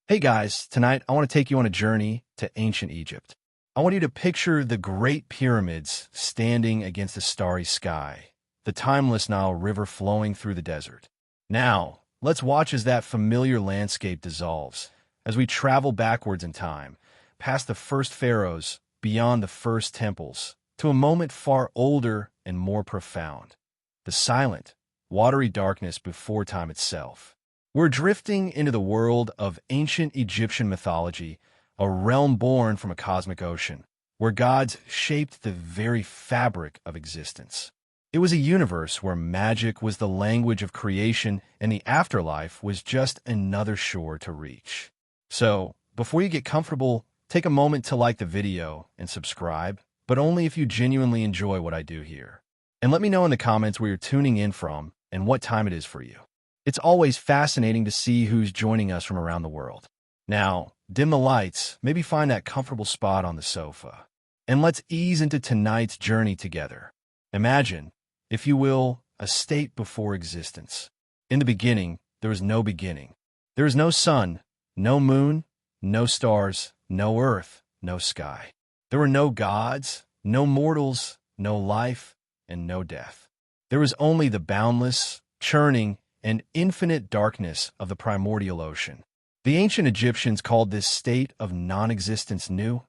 Hey guys, tonight I want to take you on a journey to ancient Egypt. I want you to picture the Great Pyramids standing against the starry sky, the timeless Nile River flowing through the desert. Now, let's watch as that familiar landscape dissolves, as we travel backwards in time, past the first pharaohs, beyond the first temples, to a moment far older and more profound. The silent, watery darkness before time itself. We're drifting into the world of ancient Egyptian mythology, a realm born from a cosmic ocean, where gods shaped the very fabric of existence. It was a universe where magic was the language of creation and the afterlife was just another shore to reach. So, before you get comfortable, take a moment to like the video and subscribe, but only if you genuinely enjoy what I do here. And let me know in the comments where you're tuning in from and what time it is for you. It's always fascinating to see who's joining us from around the world. Now, dim the lights, maybe find that comfortable spot on the sofa, and let's ease into tonight's journey together. Imagine, if you will, a state before existence. In the beginning, there was no beginning. There was no sun, no moon, no stars, no earth, no sky. There were no gods, no mortals, no life, and no death. There was only the boundless, churning, and infinite darkness of the primordial ocean. The ancient Egyptians called this state of non-existence Nu,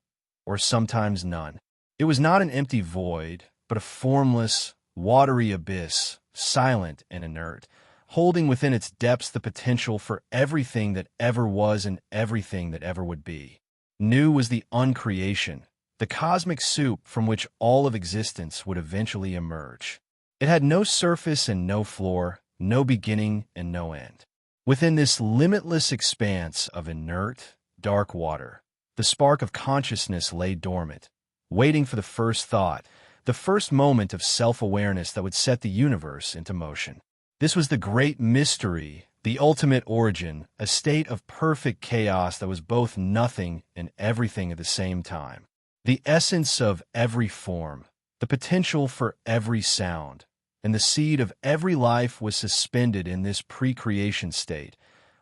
or sometimes none. It was not an empty void, but a formless, watery abyss, silent and inert, holding within its depths the potential for everything that ever was and everything that ever would be. Nu was the uncreation, the cosmic soup from which all of existence would eventually emerge. It had no surface and no floor, no beginning and no end. Within this limitless expanse of inert, dark water, the spark of consciousness lay dormant, waiting for the first thought, the first moment of self-awareness that would set the universe into motion. This was the great mystery, the ultimate origin, a state of perfect chaos that was both nothing and everything at the same time. The essence of every form, the potential for every sound, and the seed of every life was suspended in this pre-creation state,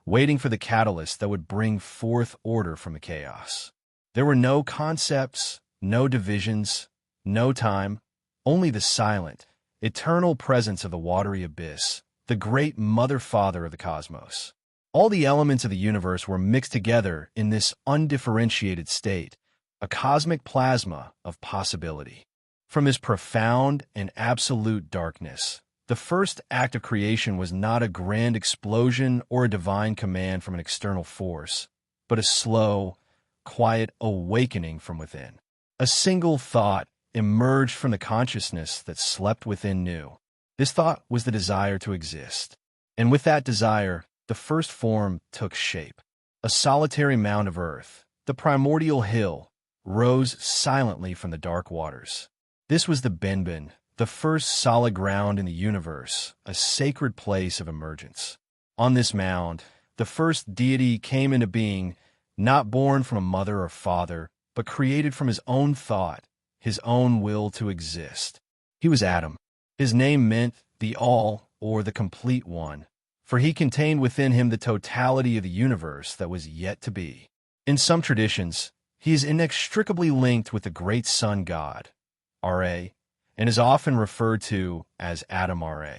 waiting for the catalyst that would bring forth order from the chaos. There were no concepts, no divisions, no time, only the silent, eternal presence of the watery abyss, the great mother-father of the cosmos. All the elements of the universe were mixed together in this undifferentiated state, a cosmic plasma of possibility. From this profound and absolute darkness, the first act of creation was not a grand explosion or a divine command from an external force, but a slow, quiet awakening from within. A single thought emerged from the consciousness that slept within Nu. This thought was the desire to exist. And with that desire, the first form took shape. A solitary mound of earth, the primordial hill, rose silently from the dark waters. This was the Benben, the first solid ground in the universe, a sacred place of emergence. On this mound, the first deity came into being, not born from a mother or father, but created from his own thought, his own will to exist. He was Adam. His name meant the all, or the complete one, for he contained within him the totality of the universe that was yet to be. In some traditions, he is inextricably linked with the great sun god, Ra, and is often referred to as Adam Ra.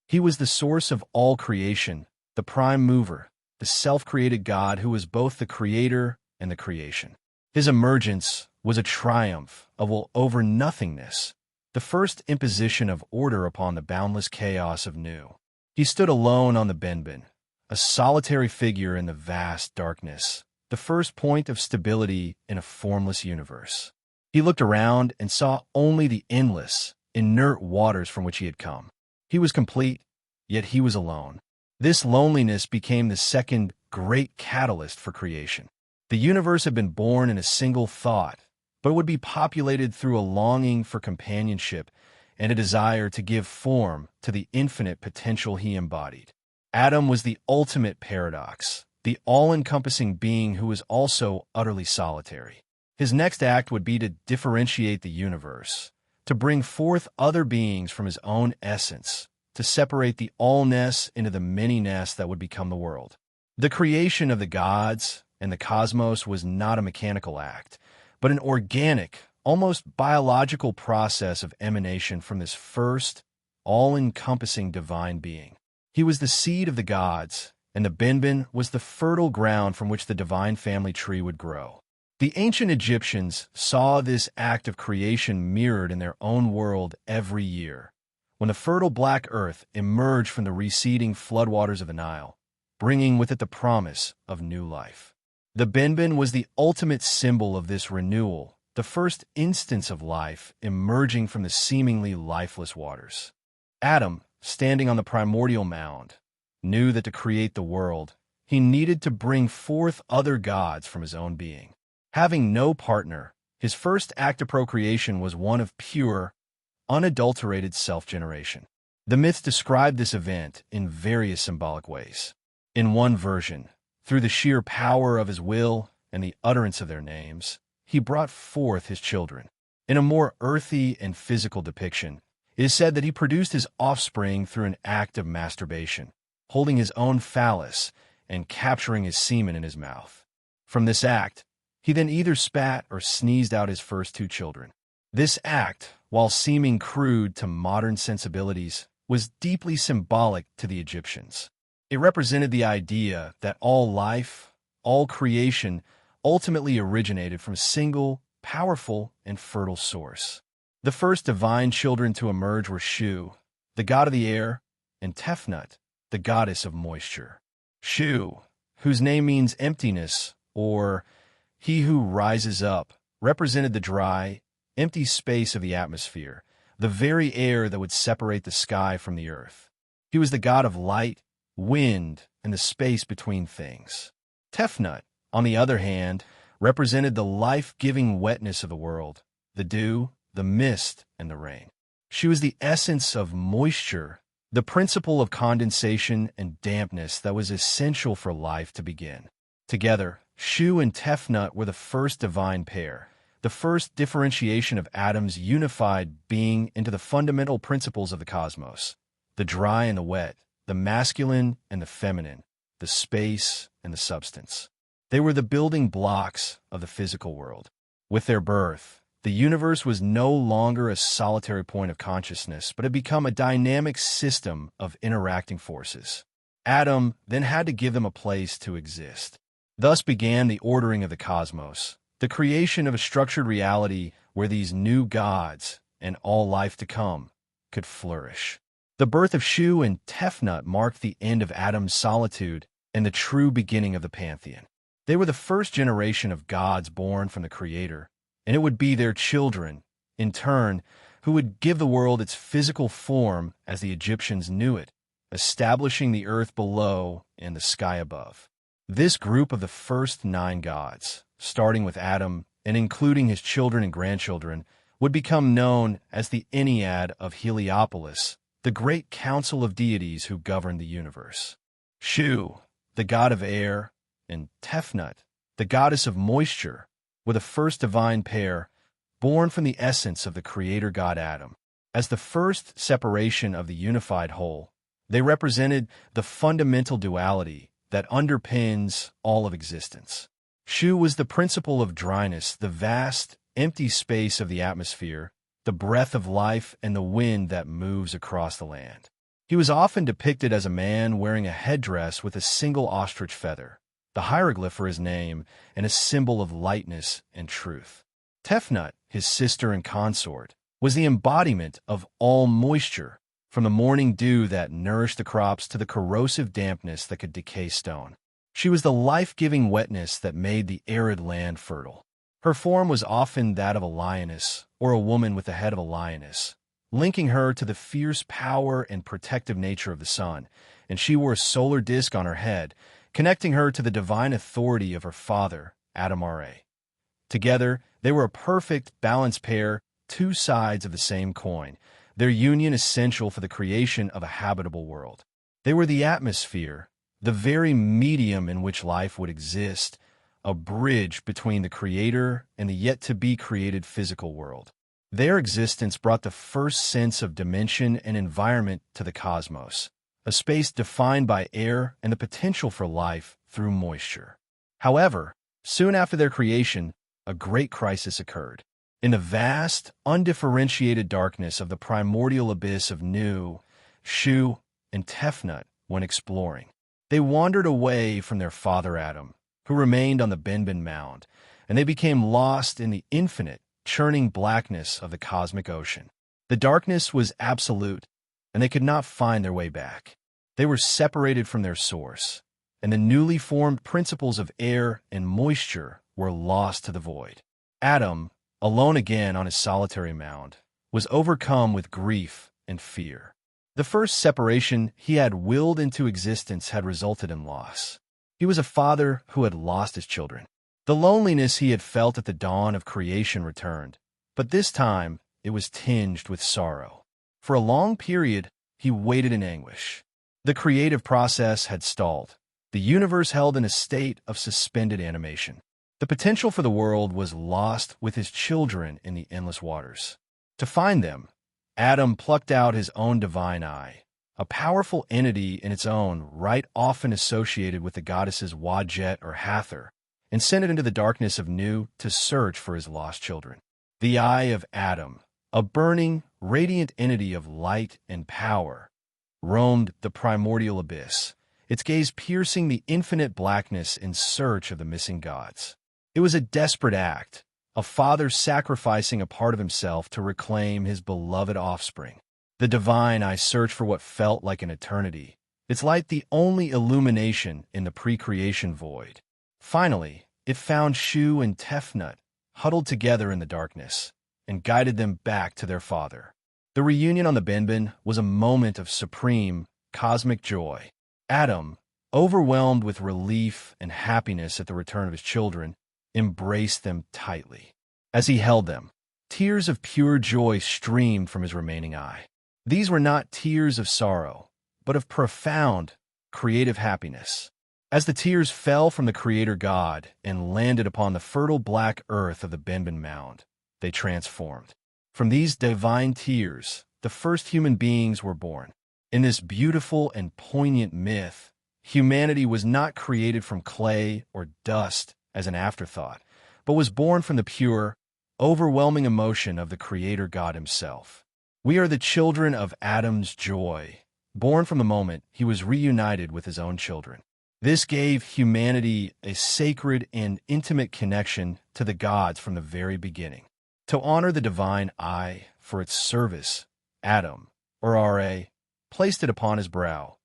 He was the source of all creation, the prime mover, the self-created God who was both the creator and the creation. His emergence was a triumph of over nothingness, the first imposition of order upon the boundless chaos of Nu. He stood alone on the Benben, a solitary figure in the vast darkness, the first point of stability in a formless universe. He looked around and saw only the endless, inert waters from which he had come. He was complete, yet he was alone. This loneliness became the second great catalyst for creation. The universe had been born in a single thought, but would be populated through a longing for companionship and a desire to give form to the infinite potential he embodied. Adam was the ultimate paradox, the all-encompassing being who was also utterly solitary. His next act would be to differentiate the universe, to bring forth other beings from his own essence, to separate the all-ness into the many-ness that would become the world. The creation of the gods and the cosmos was not a mechanical act, but an organic, almost biological process of emanation from this first, all-encompassing divine being. He was the seed of the gods, and the Benben was the fertile ground from which the divine family tree would grow. The ancient Egyptians saw this act of creation mirrored in their own world every year, when the fertile black earth emerged from the receding floodwaters of the Nile, bringing with it the promise of new life. The Benben was the ultimate symbol of this renewal, the first instance of life emerging from the seemingly lifeless waters. Adam, standing on the primordial mound, knew that to create the world, he needed to bring forth other gods from his own being. Having no partner, his first act of procreation was one of pure, unadulterated self-generation. The myths describe this event in various symbolic ways. In one version, through the sheer power of his will and the utterance of their names, he brought forth his children. In a more earthy and physical depiction, it is said that he produced his offspring through an act of masturbation, holding his own phallus and capturing his semen in his mouth. From this act, he then either spat or sneezed out his first two children. This act, while seeming crude to modern sensibilities, was deeply symbolic to the Egyptians. It represented the idea that all life, all creation, ultimately originated from a single, powerful, and fertile source. The first divine children to emerge were Shu, the god of the air, and Tefnut, the goddess of moisture. Shu, whose name means emptiness, or he who rises up, represented the dry, empty space of the atmosphere, the very air that would separate the sky from the earth. He was the god of light, wind, and the space between things. Tefnut, on the other hand, represented the life-giving wetness of the world, the dew, the mist, and the rain. She was the essence of moisture, the principle of condensation and dampness that was essential for life to begin. Together, Shu and Tefnut were the first divine pair, the first differentiation of Adam's unified being into the fundamental principles of the cosmos, the dry and the wet, the masculine and the feminine, the space and the substance. They were the building blocks of the physical world. With their birth, the universe was no longer a solitary point of consciousness, but had become a dynamic system of interacting forces. Adam then had to give them a place to exist. Thus began the ordering of the cosmos, the creation of a structured reality where these new gods, and all life to come, could flourish. The birth of Shu and Tefnut marked the end of Adam's solitude and the true beginning of the pantheon. They were the first generation of gods born from the Creator, and it would be their children, in turn, who would give the world its physical form as the Egyptians knew it, establishing the earth below and the sky above. This group of the first 9 gods, starting with Adam and including his children and grandchildren, would become known as the Ennead of Heliopolis, the great council of deities who governed the universe. Shu, the god of air, and Tefnut, the goddess of moisture, were the first divine pair, born from the essence of the creator god Adam. As the first separation of the unified whole, they represented the fundamental duality that underpins all of existence. Shu was the principle of dryness, the vast, empty space of the atmosphere, the breath of life, and the wind that moves across the land. He was often depicted as a man wearing a headdress with a single ostrich feather, the hieroglyph for his name, and a symbol of lightness and truth. Tefnut, his sister and consort, was the embodiment of all moisture, from the morning dew that nourished the crops to the corrosive dampness that could decay stone. She was the life-giving wetness that made the arid land fertile. Her form was often that of a lioness, or a woman with the head of a lioness, linking her to the fierce power and protective nature of the sun, and she wore a solar disk on her head, connecting her to the divine authority of her father, Adam-Ra. Together, they were a perfect, balanced pair, 2 sides of the same coin, their union essential for the creation of a habitable world. They were the atmosphere, the very medium in which life would exist, a bridge between the Creator and the yet-to-be-created physical world. Their existence brought the first sense of dimension and environment to the cosmos, a space defined by air and the potential for life through moisture. However, soon after their creation, a great crisis occurred. In the vast, undifferentiated darkness of the primordial abyss of Nu, Shu, and Tefnut went exploring. They wandered away from their father Adam, who remained on the Benben Mound, and they became lost in the infinite, churning blackness of the cosmic ocean. The darkness was absolute, and they could not find their way back. They were separated from their source, and the newly formed principles of air and moisture were lost to the void. Adam, alone again on his solitary mound, was overcome with grief and fear. The first separation he had willed into existence had resulted in loss. He was a father who had lost his children. The loneliness he had felt at the dawn of creation returned, but this time it was tinged with sorrow. For a long period, he waited in anguish. The creative process had stalled. The universe held in a state of suspended animation. The potential for the world was lost with his children in the endless waters. To find them, Adam plucked out his own divine eye, a powerful entity in its own right often associated with the goddesses Wadjet or Hathor, and sent it into the darkness of Nu to search for his lost children. The eye of Adam, a burning, radiant entity of light and power, roamed the primordial abyss, its gaze piercing the infinite blackness in search of the missing gods. It was a desperate act, a father sacrificing a part of himself to reclaim his beloved offspring. The divine eye searched for what felt like an eternity, its light the only illumination in the pre-creation void. Finally, it found Shu and Tefnut, huddled together in the darkness, and guided them back to their father. The reunion on the Benben was a moment of supreme, cosmic joy. Adam, overwhelmed with relief and happiness at the return of his children, embraced them tightly. As he held them, tears of pure joy streamed from his remaining eye. These were not tears of sorrow, but of profound, creative happiness. As the tears fell from the Creator God and landed upon the fertile black earth of the Benben Mound, they transformed. From these divine tears, the first human beings were born. In this beautiful and poignant myth, humanity was not created from clay or dust as an afterthought, but was born from the pure, overwhelming emotion of the Creator God himself. We are the children of Adam's joy, born from the moment he was reunited with his own children. This gave humanity a sacred and intimate connection to the gods from the very beginning. To honor the divine eye for its service, Adam, or Ra, placed it upon his brow,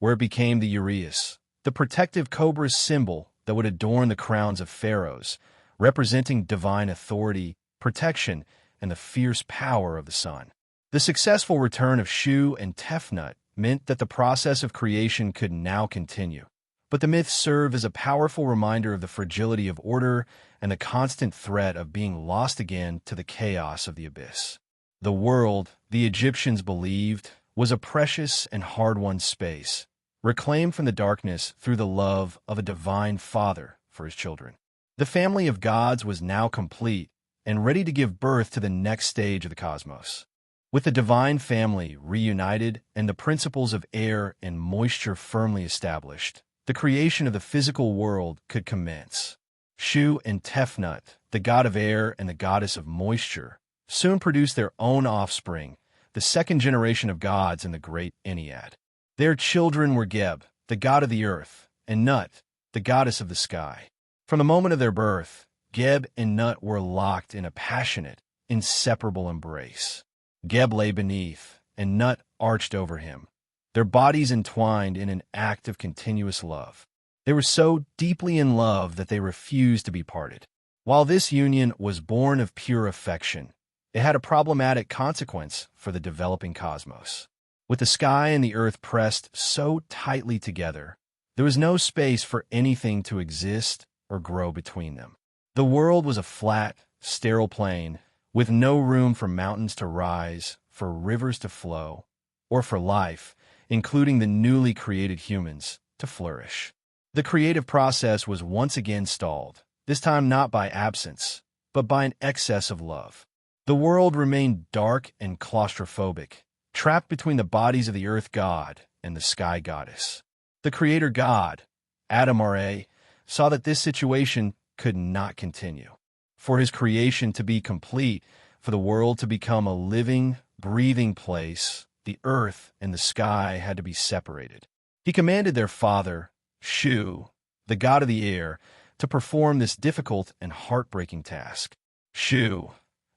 where it became the uraeus, the protective cobra's symbol that would adorn the crowns of pharaohs, representing divine authority, protection, and the fierce power of the sun. The successful return of Shu and Tefnut meant that the process of creation could now continue. But the myths serve as a powerful reminder of the fragility of order and the constant threat of being lost again to the chaos of the abyss. The world, the Egyptians believed, was a precious and hard-won space, reclaimed from the darkness through the love of a divine father for his children. The family of gods was now complete and ready to give birth to the next stage of the cosmos. With the divine family reunited and the principles of air and moisture firmly established, the creation of the physical world could commence. Shu and Tefnut, the god of air and the goddess of moisture, soon produced their own offspring, the second generation of gods in the great Ennead. Their children were Geb, the god of the earth, and Nut, the goddess of the sky. From the moment of their birth, Geb and Nut were locked in a passionate, inseparable embrace. Geb lay beneath, and Nut arched over him, their bodies entwined in an act of continuous love. They were so deeply in love that they refused to be parted. While this union was born of pure affection, it had a problematic consequence for the developing cosmos. With the sky and the earth pressed so tightly together, there was no space for anything to exist or grow between them. The world was a flat, sterile plain, with no room for mountains to rise, for rivers to flow, or for life, including the newly created humans, to flourish. The creative process was once again stalled, this time not by absence, but by an excess of love. The world remained dark and claustrophobic, trapped between the bodies of the earth god and the sky goddess. The creator god, Adam Ra, saw that this situation could not continue. For his creation to be complete, for the world to become a living, breathing place, the earth and the sky had to be separated. He commanded their father, Shu, the god of the air, to perform this difficult and heartbreaking task. Shu,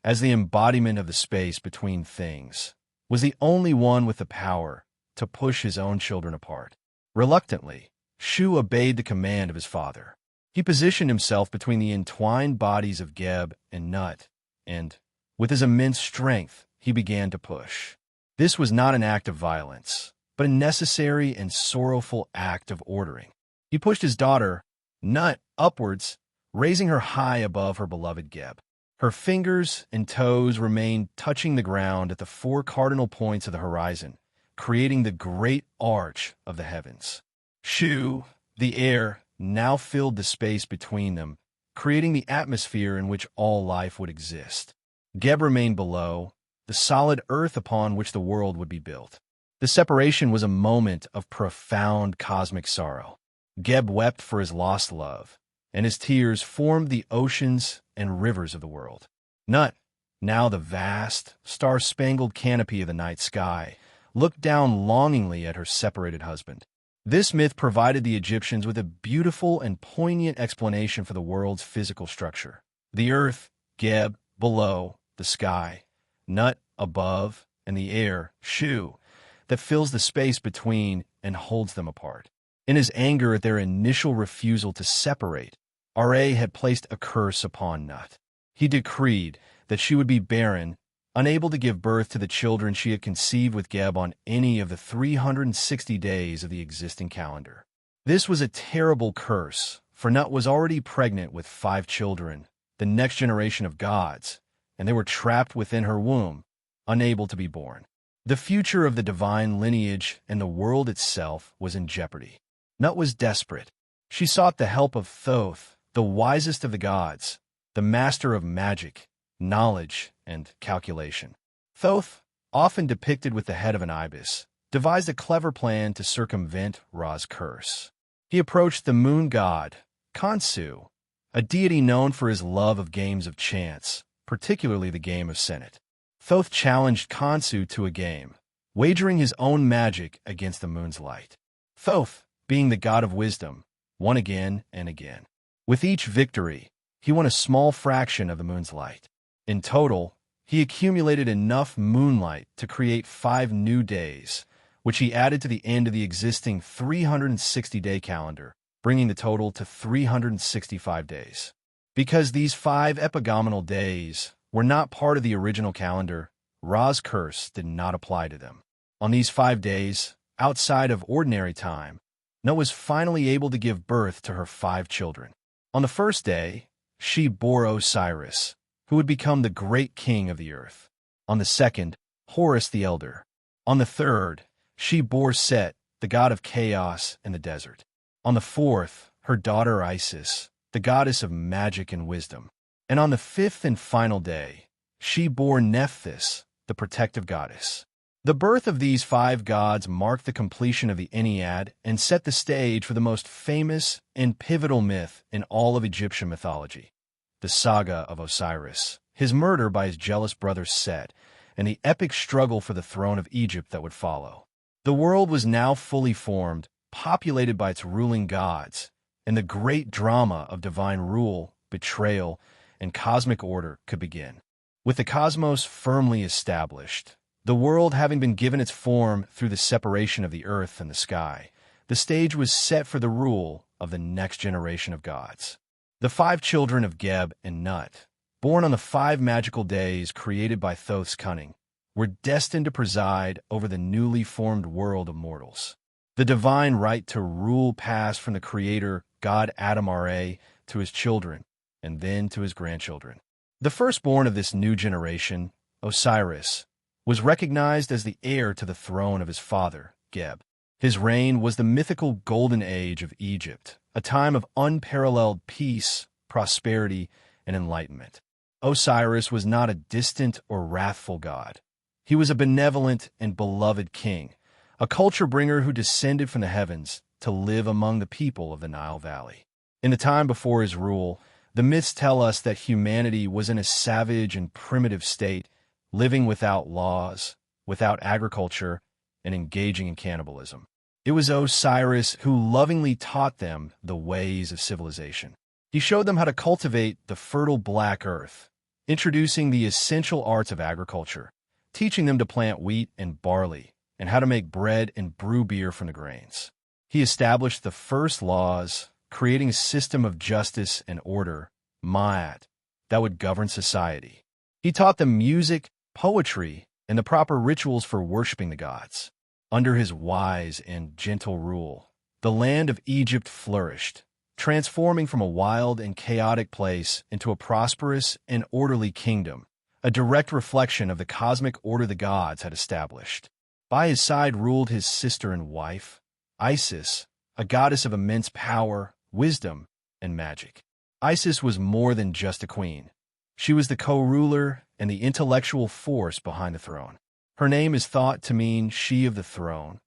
as the embodiment of the space between things, was the only one with the power to push his own children apart. Reluctantly, Shu obeyed the command of his father. He positioned himself between the entwined bodies of Geb and Nut, and, with his immense strength, he began to push. This was not an act of violence, but a necessary and sorrowful act of ordering. He pushed his daughter, Nut, upwards, raising her high above her beloved Geb. Her fingers and toes remained touching the ground at the four cardinal points of the horizon, creating the great arch of the heavens. Shu, the air, now filled the space between them, creating the atmosphere in which all life would exist. Geb remained below, the solid earth upon which the world would be built. The separation was a moment of profound cosmic sorrow. Geb wept for his lost love, and his tears formed the oceans and rivers of the world. Nut, now the vast, star-spangled canopy of the night sky, looked down longingly at her separated husband. This myth provided the Egyptians with a beautiful and poignant explanation for the world's physical structure. The earth, Geb, below, the sky, Nut, above, and the air, Shu, that fills the space between and holds them apart. In his anger at their initial refusal to separate, Ra had placed a curse upon Nut. He decreed that she would be barren, unable to give birth to the children she had conceived with Geb on any of the 360 days of the existing calendar. This was a terrible curse, for Nut was already pregnant with 5 children, the next generation of gods, and they were trapped within her womb, unable to be born. The future of the divine lineage and the world itself was in jeopardy. Nut was desperate. She sought the help of Thoth, the wisest of the gods, the master of magic, knowledge, and calculation. Thoth, often depicted with the head of an ibis, devised a clever plan to circumvent Ra's curse. He approached the moon god, Khonsu, a deity known for his love of games of chance, particularly the game of Senet. Thoth challenged Khonsu to a game, wagering his own magic against the moon's light. Thoth, being the god of wisdom, won again and again. With each victory, he won a small fraction of the moon's light. In total, he accumulated enough moonlight to create 5 new days, which he added to the end of the existing 360-day calendar, bringing the total to 365 days. Because these 5 epigomenal days were not part of the original calendar, Ra's curse did not apply to them. On these 5 days, outside of ordinary time, Nut was finally able to give birth to her 5 children. On the first day, she bore Osiris, who would become the great king of the earth. On the second, Horus the elder. On the third, she bore Set, the god of chaos and the desert. On the fourth, her daughter Isis, the goddess of magic and wisdom. And on the 5th and final day, she bore Nephthys, the protective goddess. The birth of these 5 gods marked the completion of the Ennead and set the stage for the most famous and pivotal myth in all of Egyptian mythology, the saga of Osiris, his murder by his jealous brother Set, and the epic struggle for the throne of Egypt that would follow. The world was now fully formed, populated by its ruling gods, and the great drama of divine rule, betrayal, and cosmic order could begin. With the cosmos firmly established, the world having been given its form through the separation of the earth and the sky, the stage was set for the rule of the next generation of gods. The 5 children of Geb and Nut, born on the 5 magical days created by Thoth's cunning, were destined to preside over the newly formed world of mortals. The divine right to rule passed from the creator, God Adam Ra, to his children, and then to his grandchildren. The firstborn of this new generation, Osiris, was recognized as the heir to the throne of his father, Geb. His reign was the mythical golden age of Egypt, a time of unparalleled peace, prosperity, and enlightenment. Osiris was not a distant or wrathful god. He was a benevolent and beloved king, a culture bringer who descended from the heavens to live among the people of the Nile Valley. In the time before his rule, the myths tell us that humanity was in a savage and primitive state, living without laws, without agriculture, and engaging in cannibalism. It was Osiris who lovingly taught them the ways of civilization. He showed them how to cultivate the fertile black earth, introducing the essential arts of agriculture, teaching them to plant wheat and barley, and how to make bread and brew beer from the grains. He established the first laws, creating a system of justice and order, Ma'at, that would govern society. He taught them music, poetry, and the proper rituals for worshiping the gods. Under his wise and gentle rule, the land of Egypt flourished, transforming from a wild and chaotic place into a prosperous and orderly kingdom, a direct reflection of the cosmic order the gods had established. By his side ruled his sister and wife, Isis, a goddess of immense power, wisdom, and magic. Isis was more than just a queen. She was the co-ruler and the intellectual force behind the throne. Her name is thought to mean she of the throne,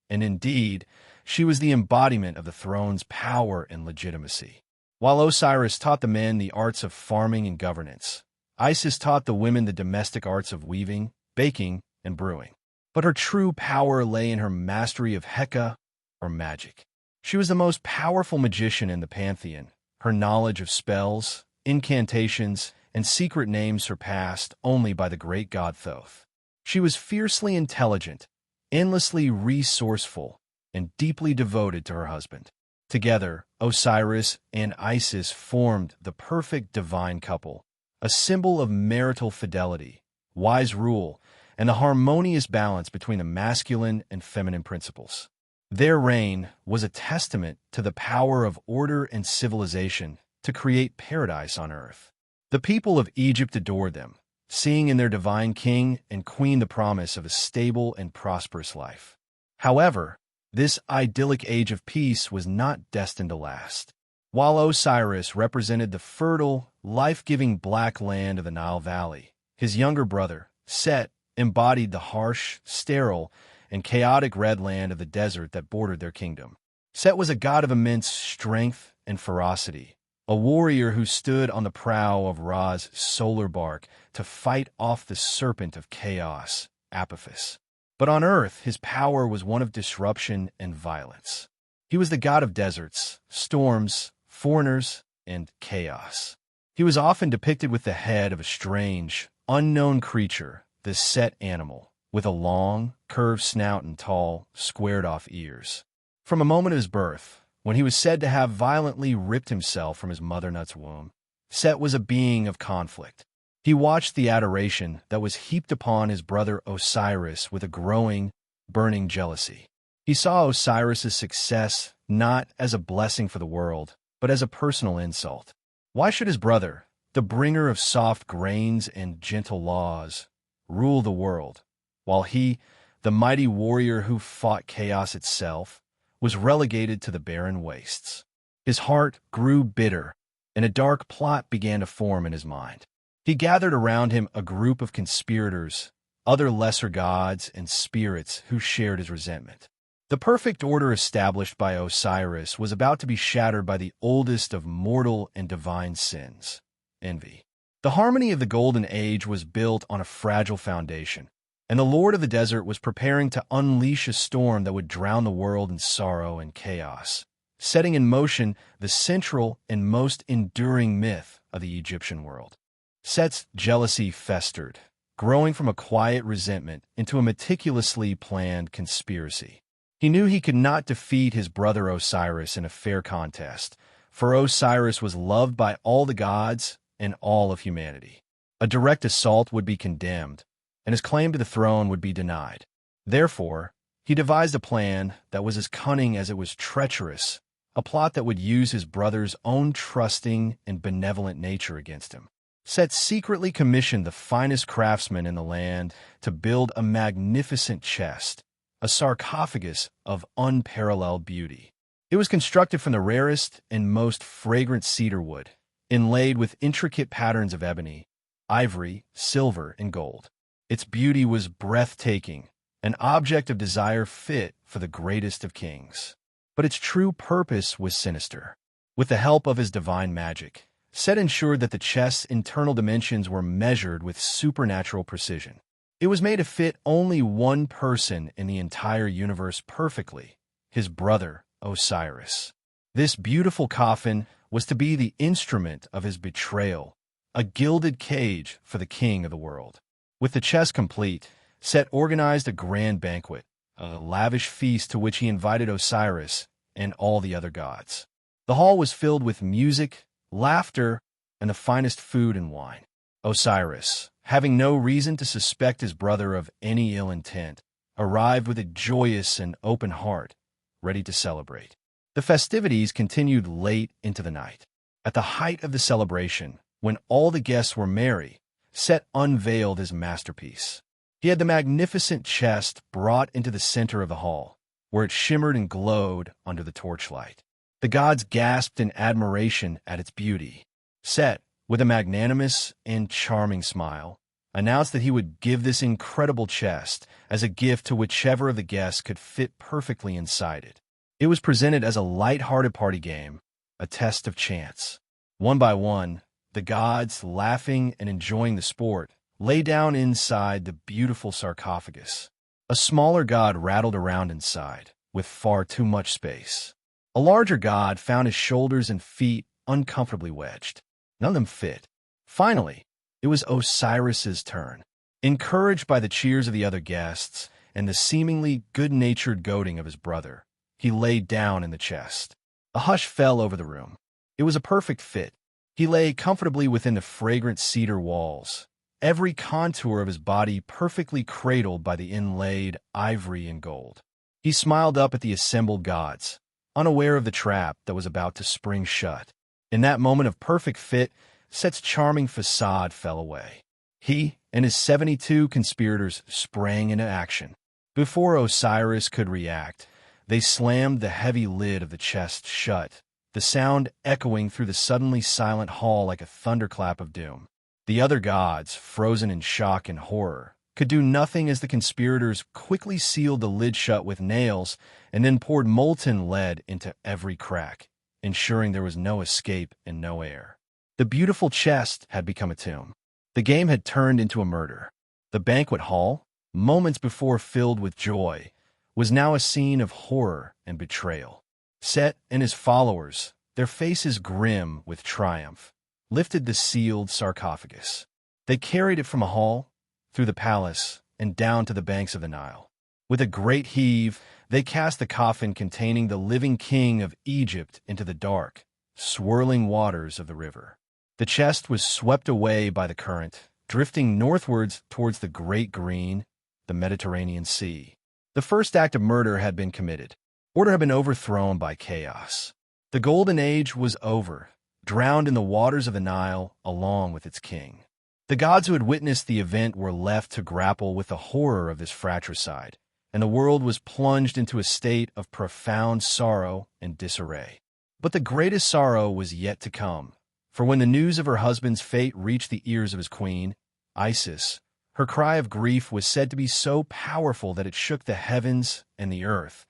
and indeed, she was the embodiment of the throne's power and legitimacy. While Osiris taught the men the arts of farming and governance, Isis taught the women the domestic arts of weaving, baking, and brewing. But her true power lay in her mastery of Heka, or magic. She was the most powerful magician in the pantheon. Her knowledge of spells, incantations, and secret names surpassed only by the great god Thoth. She was fiercely intelligent, endlessly resourceful, and deeply devoted to her husband. Together, Osiris and Isis formed the perfect divine couple, a symbol of marital fidelity, wise rule, and the harmonious balance between the masculine and feminine principles. Their reign was a testament to the power of order and civilization to create paradise on earth. The people of Egypt adored them, seeing in their divine king and queen the promise of a stable and prosperous life. However, this idyllic age of peace was not destined to last. While Osiris represented the fertile, life-giving black land of the Nile Valley, his younger brother, Set, embodied the harsh, sterile, and chaotic red land of the desert that bordered their kingdom. Set was a god of immense strength and ferocity, a warrior who stood on the prow of Ra's solar bark to fight off the serpent of chaos, Apophis. But on earth, his power was one of disruption and violence. He was the god of deserts, storms, foreigners, and chaos. He was often depicted with the head of a strange, unknown creature, the Set animal, with a long, curved snout and tall, squared-off ears. From a moment of his birth, when he was said to have violently ripped himself from his mother Nut's womb, Set was a being of conflict. He watched the adoration that was heaped upon his brother Osiris with a growing, burning jealousy. He saw Osiris's success not as a blessing for the world, but as a personal insult. Why should his brother, the bringer of soft grains and gentle laws, rule the world, while he, the mighty warrior who fought chaos itself, was relegated to the barren wastes? His heart grew bitter, and a dark plot began to form in his mind. He gathered around him a group of conspirators, other lesser gods and spirits who shared his resentment. The perfect order established by Osiris was about to be shattered by the oldest of mortal and divine sins, envy. The harmony of the Golden Age was built on a fragile foundation, and the Lord of the Desert was preparing to unleash a storm that would drown the world in sorrow and chaos, setting in motion the central and most enduring myth of the Egyptian world. Set's jealousy festered, growing from a quiet resentment into a meticulously planned conspiracy. He knew he could not defeat his brother Osiris in a fair contest, for Osiris was loved by all the gods and all of humanity. A direct assault would be condemned, and his claim to the throne would be denied. Therefore, he devised a plan that was as cunning as it was treacherous, a plot that would use his brother's own trusting and benevolent nature against him. Set secretly commissioned the finest craftsmen in the land to build a magnificent chest, a sarcophagus of unparalleled beauty. It was constructed from the rarest and most fragrant cedar wood, inlaid with intricate patterns of ebony, ivory, silver, and gold. Its beauty was breathtaking, an object of desire fit for the greatest of kings. But its true purpose was sinister. With the help of his divine magic, Set ensured that the chest's internal dimensions were measured with supernatural precision. It was made to fit only one person in the entire universe perfectly, his brother, Osiris. This beautiful coffin was to be the instrument of his betrayal, a gilded cage for the king of the world. With the chest complete, Set organized a grand banquet, a lavish feast to which he invited Osiris and all the other gods. The hall was filled with music, laughter, and the finest food and wine. Osiris, having no reason to suspect his brother of any ill intent, arrived with a joyous and open heart, ready to celebrate. The festivities continued late into the night. At the height of the celebration, when all the guests were merry, Set unveiled his masterpiece. He had the magnificent chest brought into the center of the hall, where it shimmered and glowed under the torchlight. The gods gasped in admiration at its beauty. Set, with a magnanimous and charming smile, announced that he would give this incredible chest as a gift to whichever of the guests could fit perfectly inside it. It was presented as a light-hearted party game, a test of chance. One by one, the gods, laughing and enjoying the sport, lay down inside the beautiful sarcophagus. A smaller god rattled around inside, with far too much space. A larger god found his shoulders and feet uncomfortably wedged. None of them fit. Finally, it was Osiris's turn. Encouraged by the cheers of the other guests and the seemingly good-natured goading of his brother, he laid down in the chest. A hush fell over the room. It was a perfect fit. He lay comfortably within the fragrant cedar walls, every contour of his body perfectly cradled by the inlaid ivory and gold. He smiled up at the assembled gods, unaware of the trap that was about to spring shut. In that moment of perfect fit, Set's charming facade fell away. He and his 72 conspirators sprang into action. Before Osiris could react, they slammed the heavy lid of the chest shut, the sound echoing through the suddenly silent hall like a thunderclap of doom. The other gods, frozen in shock and horror, could do nothing as the conspirators quickly sealed the lid shut with nails and then poured molten lead into every crack, ensuring there was no escape and no air. The beautiful chest had become a tomb. The game had turned into a murder. The banquet hall, moments before filled with joy, was now a scene of horror and betrayal. Set and his followers, their faces grim with triumph, lifted the sealed sarcophagus. They carried it from a hall, through the palace, and down to the banks of the Nile. With a great heave, they cast the coffin containing the living king of Egypt into the dark, swirling waters of the river. The chest was swept away by the current, drifting northwards towards the great green, the Mediterranean Sea. The first act of murder had been committed. Order had been overthrown by chaos. The Golden Age was over, drowned in the waters of the Nile along with its king. The gods who had witnessed the event were left to grapple with the horror of this fratricide, and the world was plunged into a state of profound sorrow and disarray. But the greatest sorrow was yet to come, for when the news of her husband's fate reached the ears of his queen, Isis, her cry of grief was said to be so powerful that it shook the heavens and the earth,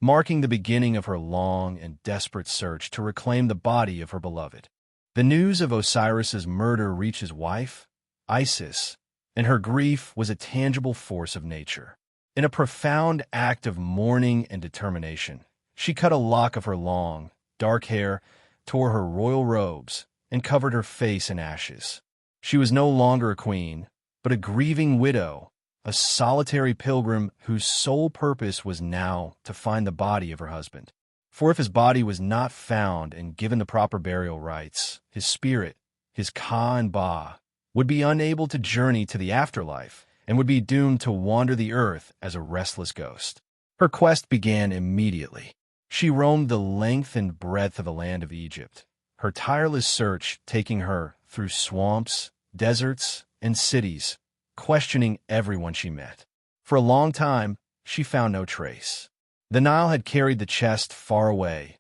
marking the beginning of her long and desperate search to reclaim the body of her beloved. The news of Osiris's murder reached his wife, Isis, and her grief was a tangible force of nature. In a profound act of mourning and determination, she cut a lock of her long, dark hair, tore her royal robes, and covered her face in ashes. She was no longer a queen, but a grieving widow, a solitary pilgrim whose sole purpose was now to find the body of her husband. For if his body was not found and given the proper burial rites, his spirit, his Ka and Ba, would be unable to journey to the afterlife and would be doomed to wander the earth as a restless ghost. Her quest began immediately. She roamed the length and breadth of the land of Egypt, her tireless search taking her through swamps, deserts, and cities, questioning everyone she met. For a long time, she found no trace. The Nile had carried the chest far away,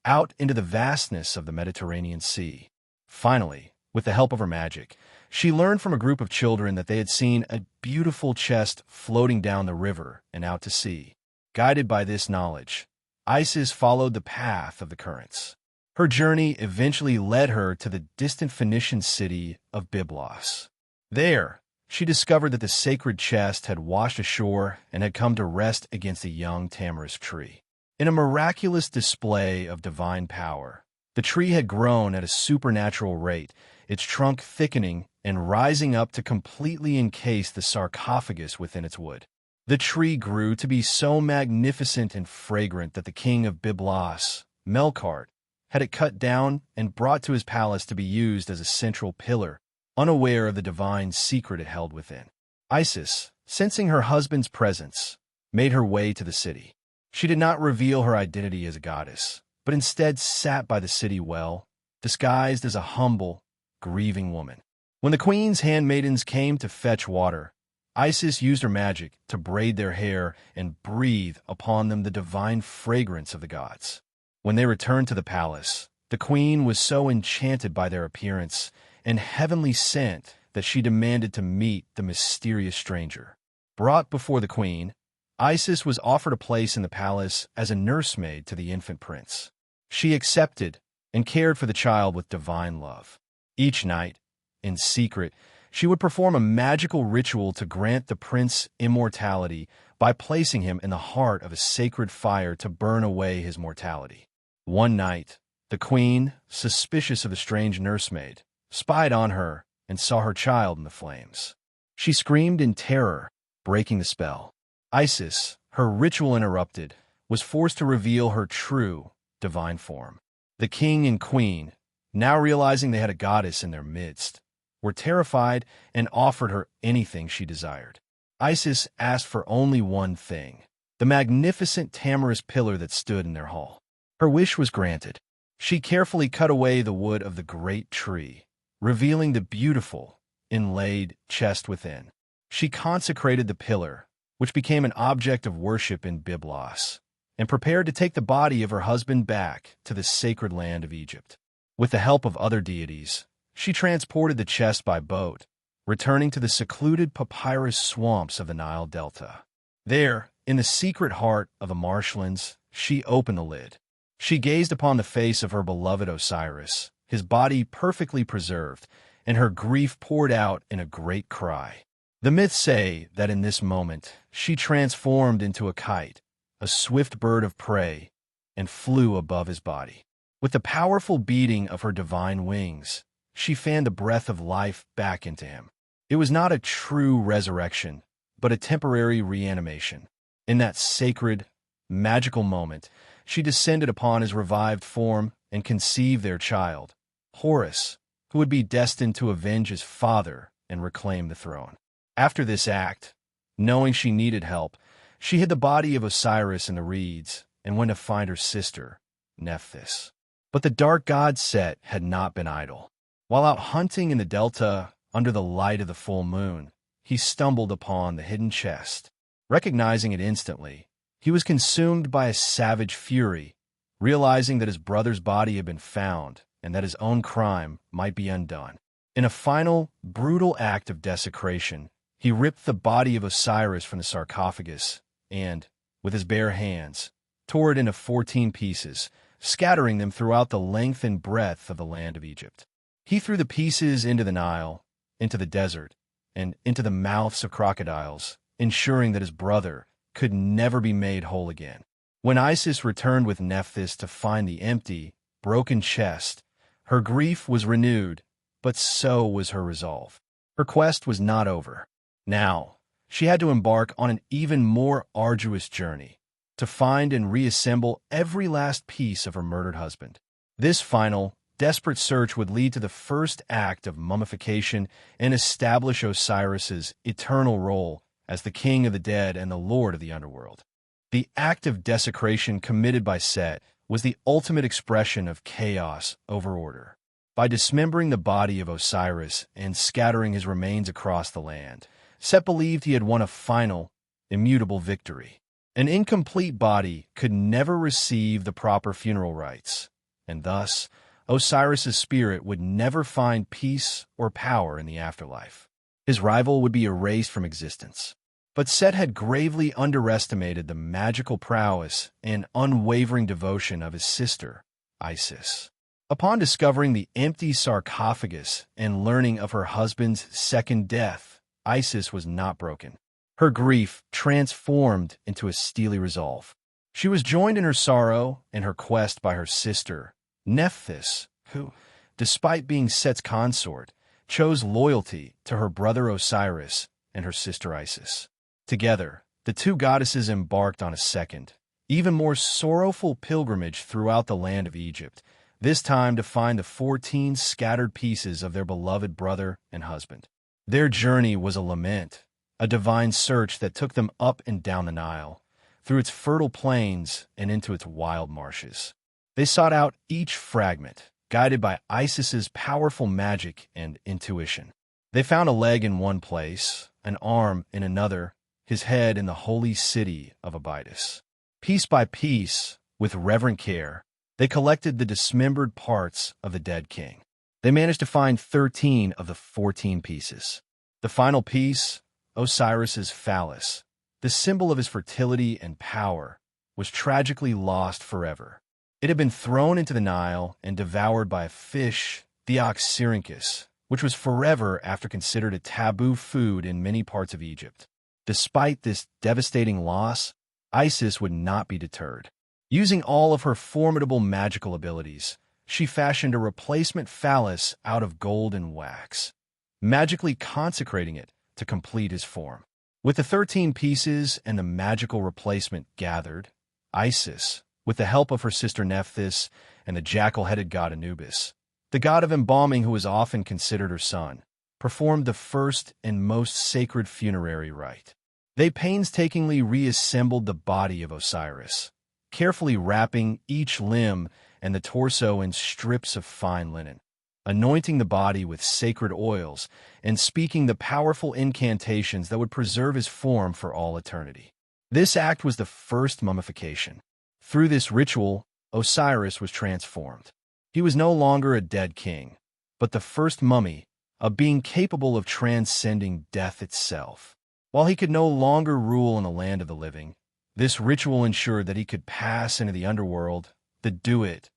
out into the vastness of the Mediterranean Sea. Finally, with the help of her magic, she learned from a group of children that they had seen a beautiful chest floating down the river and out to sea. Guided by this knowledge, Isis followed the path of the currents. Her journey eventually led her to the distant Phoenician city of Byblos. There, she discovered that the sacred chest had washed ashore and had come to rest against a young tamarisk tree. In a miraculous display of divine power, the tree had grown at a supernatural rate, its trunk thickening and rising up to completely encase the sarcophagus within its wood. The tree grew to be so magnificent and fragrant that the king of Byblos, Melkart, had it cut down and brought to his palace to be used as a central pillar, unaware of the divine secret it held within. Isis, sensing her husband's presence, made her way to the city. She did not reveal her identity as a goddess, but instead sat by the city well, disguised as a humble, grieving woman. When the queen's handmaidens came to fetch water, Isis used her magic to braid their hair and breathe upon them the divine fragrance of the gods. When they returned to the palace, the queen was so enchanted by their appearance and heavenly scent that she demanded to meet the mysterious stranger. Brought before the queen, Isis was offered a place in the palace as a nursemaid to the infant prince. She accepted and cared for the child with divine love. Each night, in secret, she would perform a magical ritual to grant the prince immortality by placing him in the heart of a sacred fire to burn away his mortality. One night, the queen, suspicious of the strange nursemaid, spied on her and saw her child in the flames. She screamed in terror, breaking the spell. Isis, her ritual interrupted, was forced to reveal her true, divine form. The king and queen, now realizing they had a goddess in their midst, were terrified and offered her anything she desired. Isis asked for only one thing, the magnificent tamarisk pillar that stood in their hall. Her wish was granted. She carefully cut away the wood of the great tree, revealing the beautiful, inlaid chest within. She consecrated the pillar, which became an object of worship in Byblos, and prepared to take the body of her husband back to the sacred land of Egypt. With the help of other deities, she transported the chest by boat, returning to the secluded papyrus swamps of the Nile Delta. There, in the secret heart of the marshlands, she opened the lid. She gazed upon the face of her beloved Osiris, his body perfectly preserved, and her grief poured out in a great cry. The myths say that in this moment, she transformed into a kite, a swift bird of prey, and flew above his body. With the powerful beating of her divine wings, she fanned the breath of life back into him. It was not a true resurrection, but a temporary reanimation. In that sacred, magical moment, she descended upon his revived form and conceived their child, Horus, who would be destined to avenge his father and reclaim the throne. After this act, knowing she needed help, she hid the body of Osiris in the reeds and went to find her sister, Nephthys. But the dark god Set had not been idle. While out hunting in the delta under the light of the full moon, he stumbled upon the hidden chest. Recognizing it instantly, he was consumed by a savage fury, realizing that his brother's body had been found and that his own crime might be undone. In a final, brutal act of desecration, he ripped the body of Osiris from the sarcophagus and, with his bare hands, tore it into 14 pieces, scattering them throughout the length and breadth of the land of Egypt. He threw the pieces into the Nile, into the desert, and into the mouths of crocodiles, ensuring that his brother could never be made whole again. When Isis returned with Nephthys to find the empty, broken chest, her grief was renewed, but so was her resolve. Her quest was not over. Now, she had to embark on an even more arduous journey, to find and reassemble every last piece of her murdered husband. This final, desperate search would lead to the first act of mummification and establish Osiris's eternal role as the king of the dead and the lord of the underworld. The act of desecration committed by Set was the ultimate expression of chaos over order. By dismembering the body of Osiris and scattering his remains across the land, Set believed he had won a final, immutable victory. An incomplete body could never receive the proper funeral rites, and thus Osiris's spirit would never find peace or power in the afterlife. His rival would be erased from existence. But Set had gravely underestimated the magical prowess and unwavering devotion of his sister, Isis. Upon discovering the empty sarcophagus and learning of her husband's second death, Isis was not broken. Her grief transformed into a steely resolve. She was joined in her sorrow and her quest by her sister, Nephthys, who, despite being Set's consort, chose loyalty to her brother Osiris and her sister Isis. Together, the two goddesses embarked on a second, even more sorrowful pilgrimage throughout the land of Egypt, this time to find the 14 scattered pieces of their beloved brother and husband. Their journey was a lament, a divine search that took them up and down the Nile, through its fertile plains and into its wild marshes. They sought out each fragment, guided by Isis's powerful magic and intuition. They found a leg in one place, an arm in another, his head in the holy city of Abydos. Piece by piece, with reverent care, they collected the dismembered parts of the dead king. They managed to find 13 of the 14 pieces. The final piece, Osiris's phallus, the symbol of his fertility and power, was tragically lost forever. It had been thrown into the Nile and devoured by a fish, the Oxyrhynchus, which was forever after considered a taboo food in many parts of Egypt. Despite this devastating loss, Isis would not be deterred. Using all of her formidable magical abilities, she fashioned a replacement phallus out of gold and wax, magically consecrating it to complete his form. With the 13 pieces and the magical replacement gathered, Isis, with the help of her sister Nephthys and the jackal-headed god Anubis, the god of embalming who was often considered her son, performed the first and most sacred funerary rite. They painstakingly reassembled the body of Osiris, carefully wrapping each limb and the torso in strips of fine linen, anointing the body with sacred oils and speaking the powerful incantations that would preserve his form for all eternity. This act was the first mummification. Through this ritual, Osiris was transformed. He was no longer a dead king, but the first mummy, a being capable of transcending death itself. While he could no longer rule in the land of the living, this ritual ensured that he could pass into the underworld, the Duat,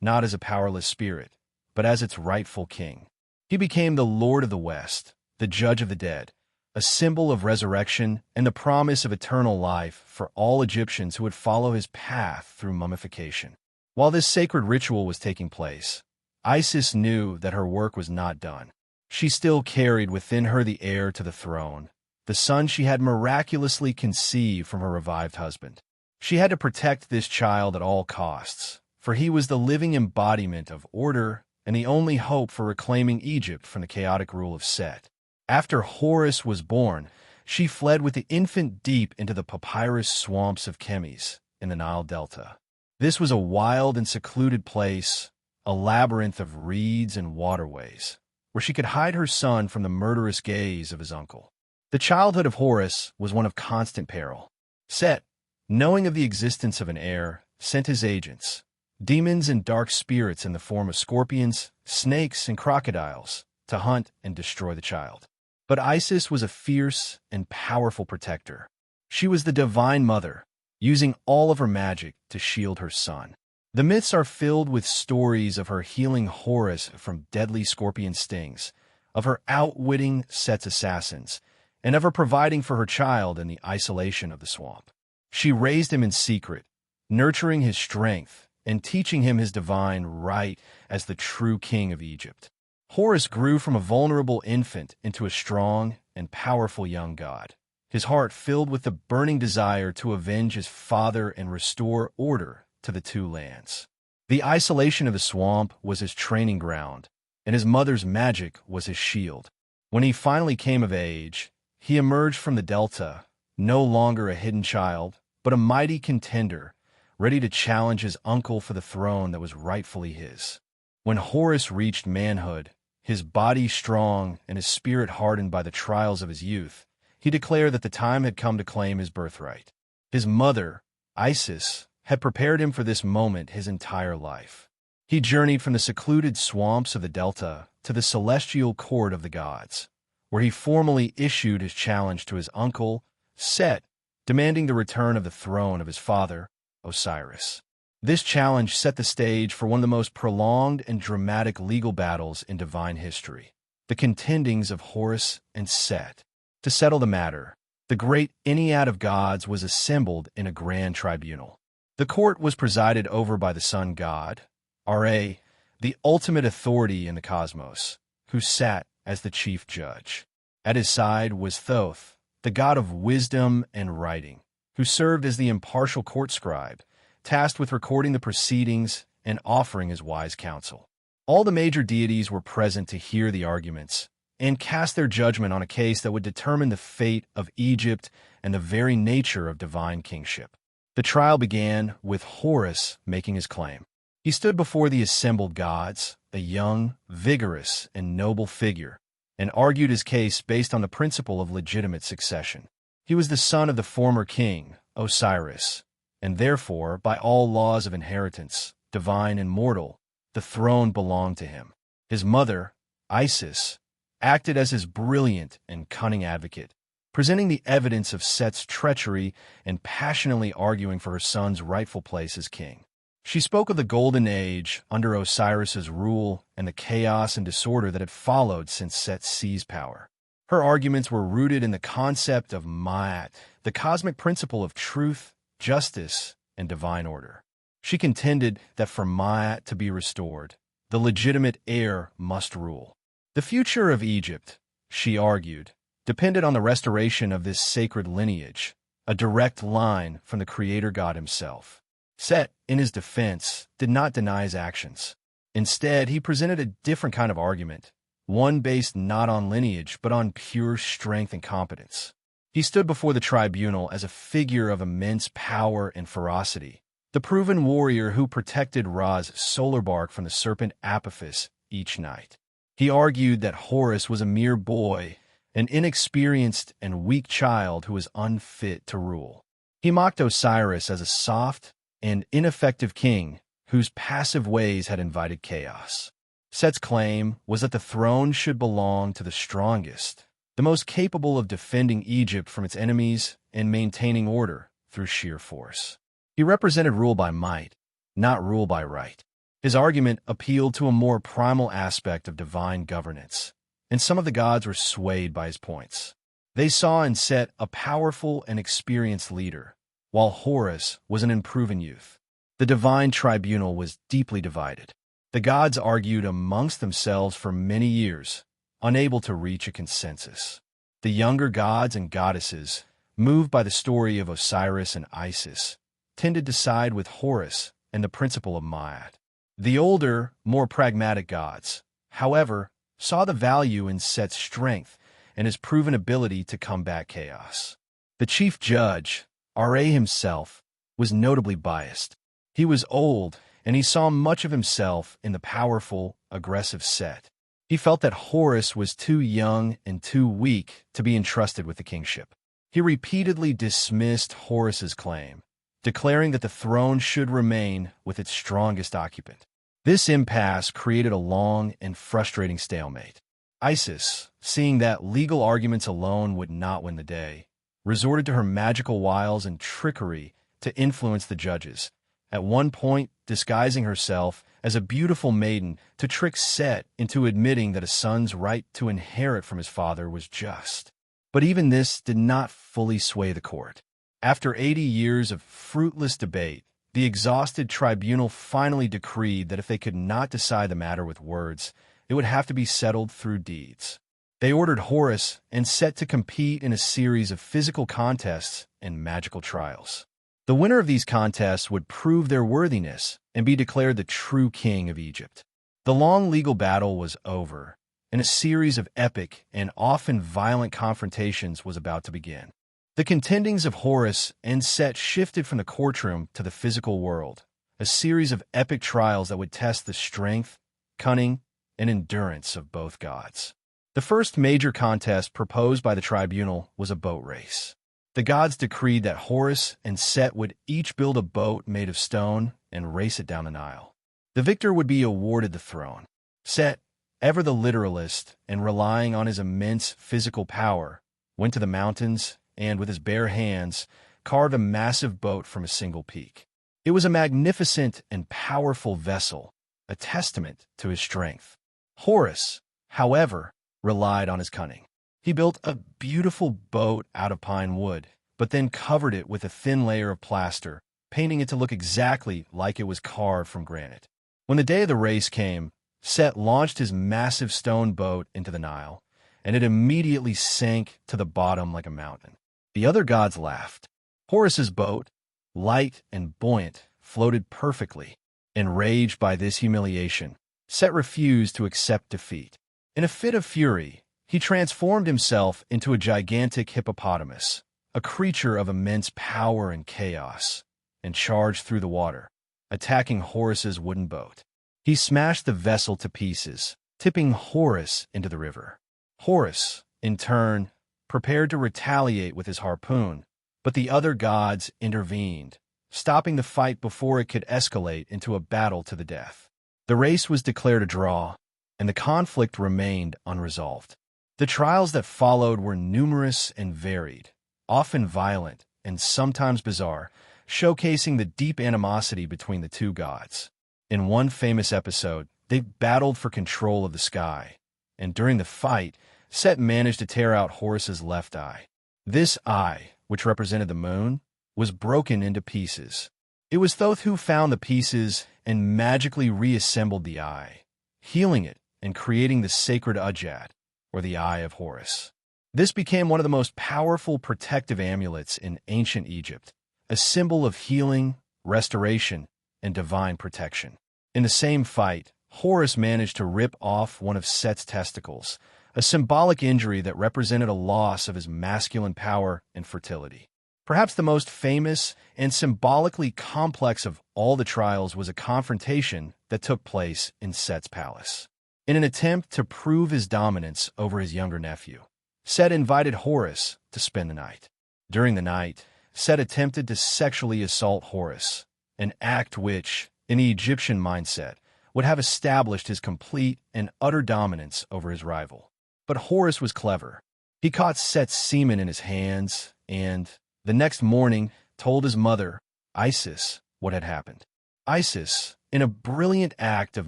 not as a powerless spirit, but as its rightful king. He became the Lord of the West, the judge of the dead, a symbol of resurrection and the promise of eternal life for all Egyptians who would follow his path through mummification. While this sacred ritual was taking place, Isis knew that her work was not done. She still carried within her the heir to the throne, the son she had miraculously conceived from her revived husband. She had to protect this child at all costs, for he was the living embodiment of order and the only hope for reclaiming Egypt from the chaotic rule of Set. After Horus was born, she fled with the infant deep into the papyrus swamps of Chemis in the Nile Delta. This was a wild and secluded place, a labyrinth of reeds and waterways, where she could hide her son from the murderous gaze of his uncle. The childhood of Horus was one of constant peril. Set, knowing of the existence of an heir, sent his agents, demons and dark spirits in the form of scorpions, snakes, and crocodiles, to hunt and destroy the child. But Isis was a fierce and powerful protector. She was the divine mother, using all of her magic to shield her son. The myths are filled with stories of her healing Horus from deadly scorpion stings, of her outwitting Set's assassins, and of her providing for her child in the isolation of the swamp. She raised him in secret, nurturing his strength and teaching him his divine right as the true king of Egypt. Horus grew from a vulnerable infant into a strong and powerful young god, his heart filled with the burning desire to avenge his father and restore order to the two lands. The isolation of the swamp was his training ground, and his mother's magic was his shield. When he finally came of age, he emerged from the Delta, no longer a hidden child, but a mighty contender, ready to challenge his uncle for the throne that was rightfully his. When Horus reached manhood, his body strong and his spirit hardened by the trials of his youth, he declared that the time had come to claim his birthright. His mother, Isis, had prepared him for this moment his entire life. He journeyed from the secluded swamps of the Delta to the celestial court of the gods, where he formally issued his challenge to his uncle, Set, demanding the return of the throne of his father, Osiris. This challenge set the stage for one of the most prolonged and dramatic legal battles in divine history, the contendings of Horus and Set. To settle the matter, the great Ennead of gods was assembled in a grand tribunal. The court was presided over by the sun god, Ra, the ultimate authority in the cosmos, who sat as the chief judge. At his side was Thoth, the god of wisdom and writing, who served as the impartial court scribe, tasked with recording the proceedings and offering his wise counsel. All the major deities were present to hear the arguments and cast their judgment on a case that would determine the fate of Egypt and the very nature of divine kingship. The trial began with Horus making his claim. He stood before the assembled gods, a young, vigorous, and noble figure, and argued his case based on the principle of legitimate succession. He was the son of the former king, Osiris, and therefore, by all laws of inheritance, divine and mortal, the throne belonged to him. His mother, Isis, acted as his brilliant and cunning advocate, presenting the evidence of Set's treachery and passionately arguing for her son's rightful place as king. She spoke of the golden age under Osiris's rule and the chaos and disorder that had followed since Set seized power. Her arguments were rooted in the concept of Ma'at, the cosmic principle of truth, justice, and divine order. She contended that for Ma'at to be restored, the legitimate heir must rule. The future of Egypt, she argued, depended on the restoration of this sacred lineage, a direct line from the creator god himself. Set, in his defense, did not deny his actions. Instead, he presented a different kind of argument, one based not on lineage but on pure strength and competence. He stood before the tribunal as a figure of immense power and ferocity, the proven warrior who protected Ra's solar bark from the serpent Apophis each night. He argued that Horus was a mere boy, an inexperienced and weak child who was unfit to rule. He mocked Osiris as a soft and ineffective king whose passive ways had invited chaos. Set's claim was that the throne should belong to the strongest, the most capable of defending Egypt from its enemies and maintaining order through sheer force. He represented rule by might, not rule by right. His argument appealed to a more primal aspect of divine governance, and some of the gods were swayed by his points. They saw in Set a powerful and experienced leader, while Horus was an unproven youth. The divine tribunal was deeply divided. The gods argued amongst themselves for many years, unable to reach a consensus. The younger gods and goddesses, moved by the story of Osiris and Isis, tended to side with Horus and the principle of Ma'at. The older, more pragmatic gods, however, saw the value in Set's strength and his proven ability to combat chaos. The chief judge, Ra himself, was notably biased. He was old, and he saw much of himself in the powerful, aggressive Set. He felt that Horus was too young and too weak to be entrusted with the kingship. He repeatedly dismissed Horus's claim, declaring that the throne should remain with its strongest occupant. This impasse created a long and frustrating stalemate. Isis, seeing that legal arguments alone would not win the day, resorted to her magical wiles and trickery to influence the judges, at one point disguising herself as a beautiful maiden to trick Set into admitting that a son's right to inherit from his father was just. But even this did not fully sway the court. After 80 years of fruitless debate, the exhausted tribunal finally decreed that if they could not decide the matter with words, it would have to be settled through deeds. They ordered Horus and Set to compete in a series of physical contests and magical trials. The winner of these contests would prove their worthiness and be declared the true king of Egypt. The long legal battle was over, and a series of epic and often violent confrontations was about to begin. The contendings of Horus and Set shifted from the courtroom to the physical world, a series of epic trials that would test the strength, cunning, and endurance of both gods. The first major contest proposed by the tribunal was a boat race. The gods decreed that Horus and Set would each build a boat made of stone and race it down the Nile. The victor would be awarded the throne. Set, ever the literalist and relying on his immense physical power, went to the mountains and, with his bare hands, carved a massive boat from a single peak. It was a magnificent and powerful vessel, a testament to his strength. Horus, however, relied on his cunning. He built a beautiful boat out of pine wood, but then covered it with a thin layer of plaster, painting it to look exactly like it was carved from granite. When the day of the race came, Set launched his massive stone boat into the Nile, and it immediately sank to the bottom like a mountain. The other gods laughed. Horus's boat, light and buoyant, floated perfectly. Enraged by this humiliation, Set refused to accept defeat. In a fit of fury, he transformed himself into a gigantic hippopotamus, a creature of immense power and chaos, and charged through the water, attacking Horus's wooden boat. He smashed the vessel to pieces, tipping Horus into the river. Horus, in turn, prepared to retaliate with his harpoon, but the other gods intervened, stopping the fight before it could escalate into a battle to the death. The race was declared a draw, and the conflict remained unresolved. The trials that followed were numerous and varied, often violent and sometimes bizarre, showcasing the deep animosity between the two gods. In one famous episode, they battled for control of the sky, and during the fight, Set managed to tear out Horus's left eye. This eye, which represented the moon, was broken into pieces. It was Thoth who found the pieces and magically reassembled the eye, healing it and creating the sacred Ujjat, or the Eye of Horus. This became one of the most powerful protective amulets in ancient Egypt, a symbol of healing, restoration, and divine protection. In the same fight, Horus managed to rip off one of Set's testicles, a symbolic injury that represented a loss of his masculine power and fertility. Perhaps the most famous and symbolically complex of all the trials was a confrontation that took place in Set's palace. In an attempt to prove his dominance over his younger nephew, Set invited Horus to spend the night. During the night, Set attempted to sexually assault Horus, an act which, in the Egyptian mindset, would have established his complete and utter dominance over his rival. But Horus was clever. He caught Set's semen in his hands and, the next morning, told his mother, Isis, what had happened. Isis, in a brilliant act of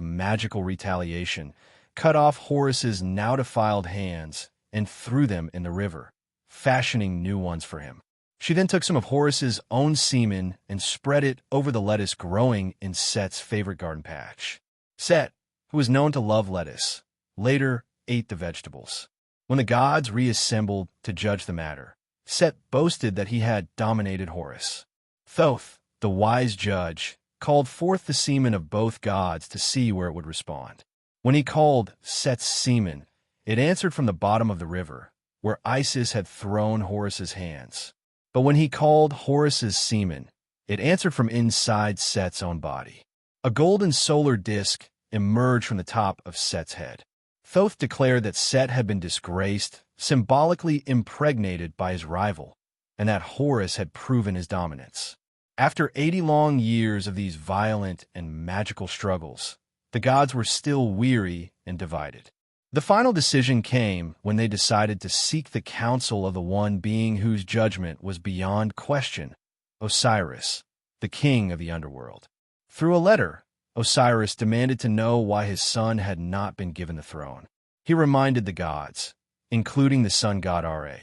magical retaliation, cut off Horus's now defiled hands and threw them in the river, fashioning new ones for him. She then took some of Horus's own semen and spread it over the lettuce growing in Set's favorite garden patch. Set, who was known to love lettuce, later ate the vegetables. When the gods reassembled to judge the matter, Set boasted that he had dominated Horus. Thoth, the wise judge, called forth the semen of both gods to see where it would respond. When he called Set's semen, it answered from the bottom of the river, where Isis had thrown Horus's hands. But when he called Horus's semen, it answered from inside Set's own body. A golden solar disk emerged from the top of Set's head. Thoth declared that Set had been disgraced, symbolically impregnated by his rival, and that Horus had proven his dominance. After 80 long years of these violent and magical struggles, the gods were still weary and divided. The final decision came when they decided to seek the counsel of the one being whose judgment was beyond question, Osiris, the king of the underworld. Through a letter, Osiris demanded to know why his son had not been given the throne. He reminded the gods, including the sun god Ra,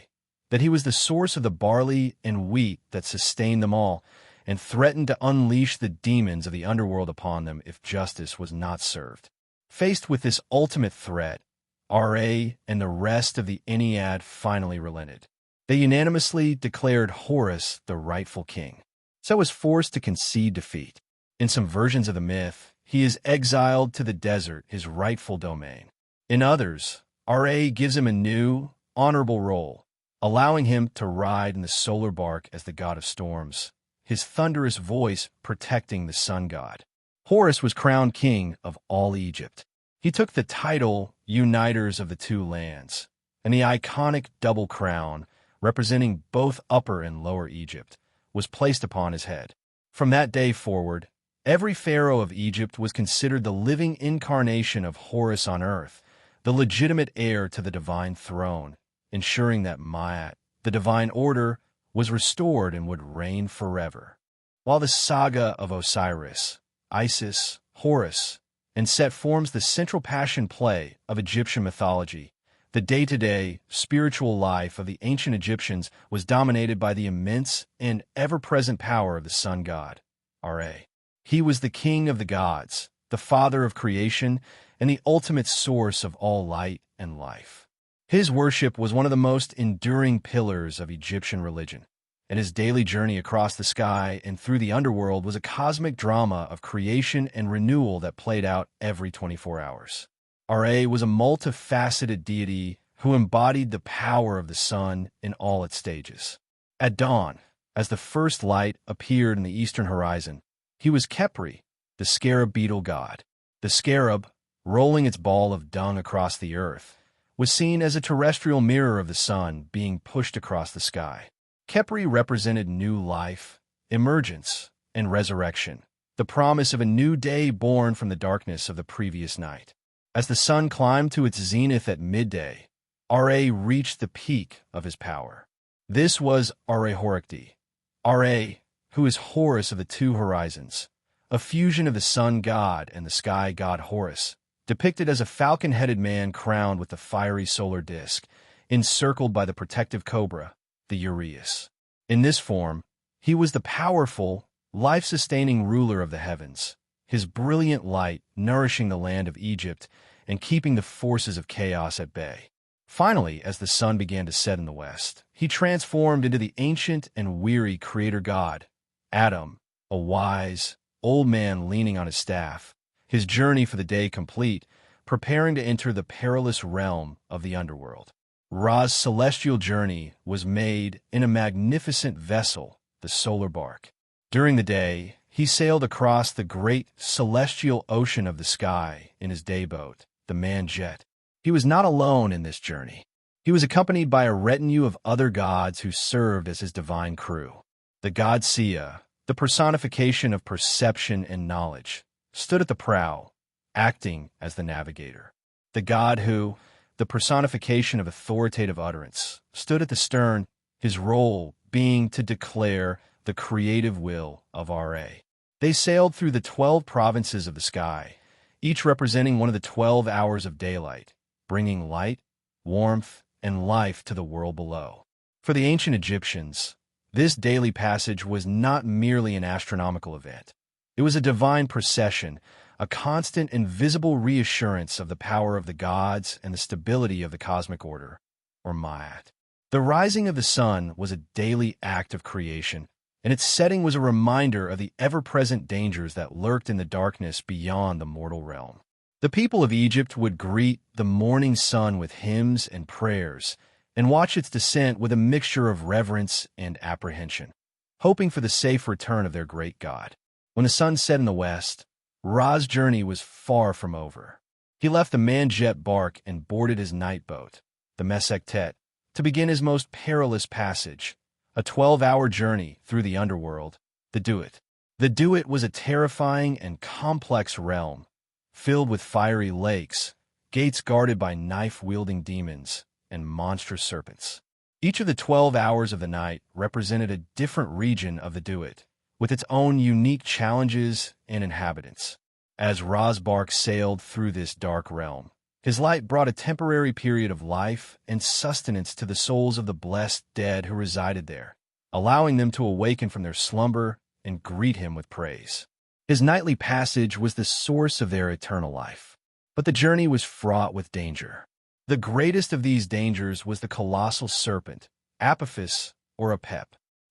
that he was the source of the barley and wheat that sustained them all, and threatened to unleash the demons of the underworld upon them if justice was not served. Faced with this ultimate threat, Ra and the rest of the Ennead finally relented. They unanimously declared Horus the rightful king. Set was forced to concede defeat. In some versions of the myth, he is exiled to the desert, his rightful domain. In others, Ra gives him a new, honorable role, allowing him to ride in the solar bark as the god of storms, his thunderous voice protecting the sun god. Horus was crowned king of all Egypt. He took the title Uniters of the Two Lands, and the iconic double crown, representing both Upper and Lower Egypt, was placed upon his head. From that day forward, every pharaoh of Egypt was considered the living incarnation of Horus on earth, the legitimate heir to the divine throne, ensuring that Ma'at, the divine order, was restored and would reign forever. while the saga of Osiris, Isis, Horus, and Set forms the central passion play of Egyptian mythology. The day-to-day spiritual life of the ancient Egyptians was dominated by the immense and ever-present power of the sun god, Ra. He was the king of the gods, the father of creation, and the ultimate source of all light and life. His worship was one of the most enduring pillars of Egyptian religion, and his daily journey across the sky and through the underworld was a cosmic drama of creation and renewal that played out every 24 hours. Ra was a multifaceted deity who embodied the power of the sun in all its stages. At dawn, as the first light appeared in the eastern horizon, he was Khepri, the scarab beetle god. The scarab, rolling its ball of dung across the earth, was seen as a terrestrial mirror of the sun being pushed across the sky. Khepri represented new life, emergence, and resurrection, the promise of a new day born from the darkness of the previous night. As the sun climbed to its zenith at midday, Ra reached the peak of his power. This was Ra-Horikti. Ra, who is Horus of the two horizons, a fusion of the sun god and the sky god Horus, depicted as a falcon-headed man crowned with the fiery solar disk, encircled by the protective cobra, the Uraeus. In this form, he was the powerful, life-sustaining ruler of the heavens, his brilliant light nourishing the land of Egypt and keeping the forces of chaos at bay. Finally, as the sun began to set in the west, he transformed into the ancient and weary creator god, Adam, a wise, old man leaning on his staff, his journey for the day complete, preparing to enter the perilous realm of the underworld. Ra's celestial journey was made in a magnificent vessel, the solar bark. During the day, he sailed across the great celestial ocean of the sky in his dayboat, the Man-Jet. He was not alone in this journey. He was accompanied by a retinue of other gods who served as his divine crew. The god Sia, the personification of perception and knowledge, stood at the prow, acting as the navigator. The god Hu, the personification of authoritative utterance, stood at the stern, his role being to declare the creative will of Ra. They sailed through the 12 provinces of the sky, each representing one of the 12 hours of daylight, bringing light, warmth, and life to the world below. For the ancient Egyptians, this daily passage was not merely an astronomical event. It was a divine procession, a constant and visible reassurance of the power of the gods and the stability of the cosmic order, or Ma'at. The rising of the sun was a daily act of creation, and its setting was a reminder of the ever-present dangers that lurked in the darkness beyond the mortal realm. The people of Egypt would greet the morning sun with hymns and prayers, and watch its descent with a mixture of reverence and apprehension, hoping for the safe return of their great god. When the sun set in the west, Ra's journey was far from over. He left the Man-Jet bark and boarded his night boat, the Mesektet, to begin his most perilous passage, a 12-hour journey through the underworld, the Duat. The Duat was a terrifying and complex realm, filled with fiery lakes, gates guarded by knife-wielding demons, and monstrous serpents. Each of the 12 hours of the night represented a different region of the Duat, with its own unique challenges and inhabitants. As Ra's bark sailed through this dark realm, his light brought a temporary period of life and sustenance to the souls of the blessed dead who resided there, allowing them to awaken from their slumber and greet him with praise. His nightly passage was the source of their eternal life, but the journey was fraught with danger. The greatest of these dangers was the colossal serpent, Apophis or Apep.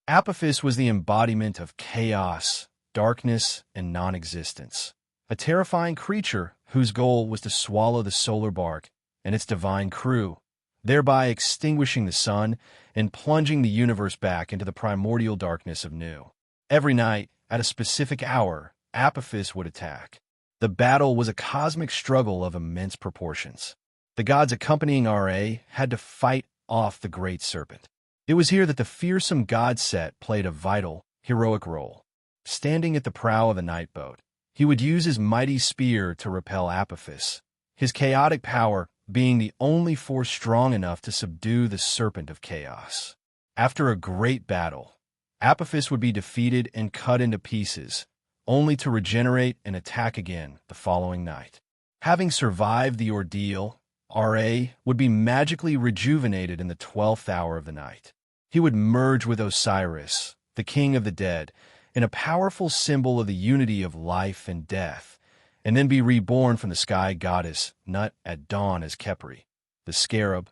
Apophis was the embodiment of chaos, darkness, and non-existence, a terrifying creature whose goal was to swallow the solar bark and its divine crew, thereby extinguishing the sun and plunging the universe back into the primordial darkness of Nu. Every night, at a specific hour, Apophis would attack. The battle was a cosmic struggle of immense proportions. The gods accompanying Ra had to fight off the great serpent. It was here that the fearsome god Set played a vital, heroic role. Standing at the prow of the night boat, he would use his mighty spear to repel Apophis, his chaotic power being the only force strong enough to subdue the serpent of chaos. After a great battle, Apophis would be defeated and cut into pieces, only to regenerate and attack again the following night. Having survived the ordeal, Ra would be magically rejuvenated in the 12th hour of the night. He would merge with Osiris, the king of the dead, in a powerful symbol of the unity of life and death, and then be reborn from the sky goddess Nut at dawn as Khepri, the scarab,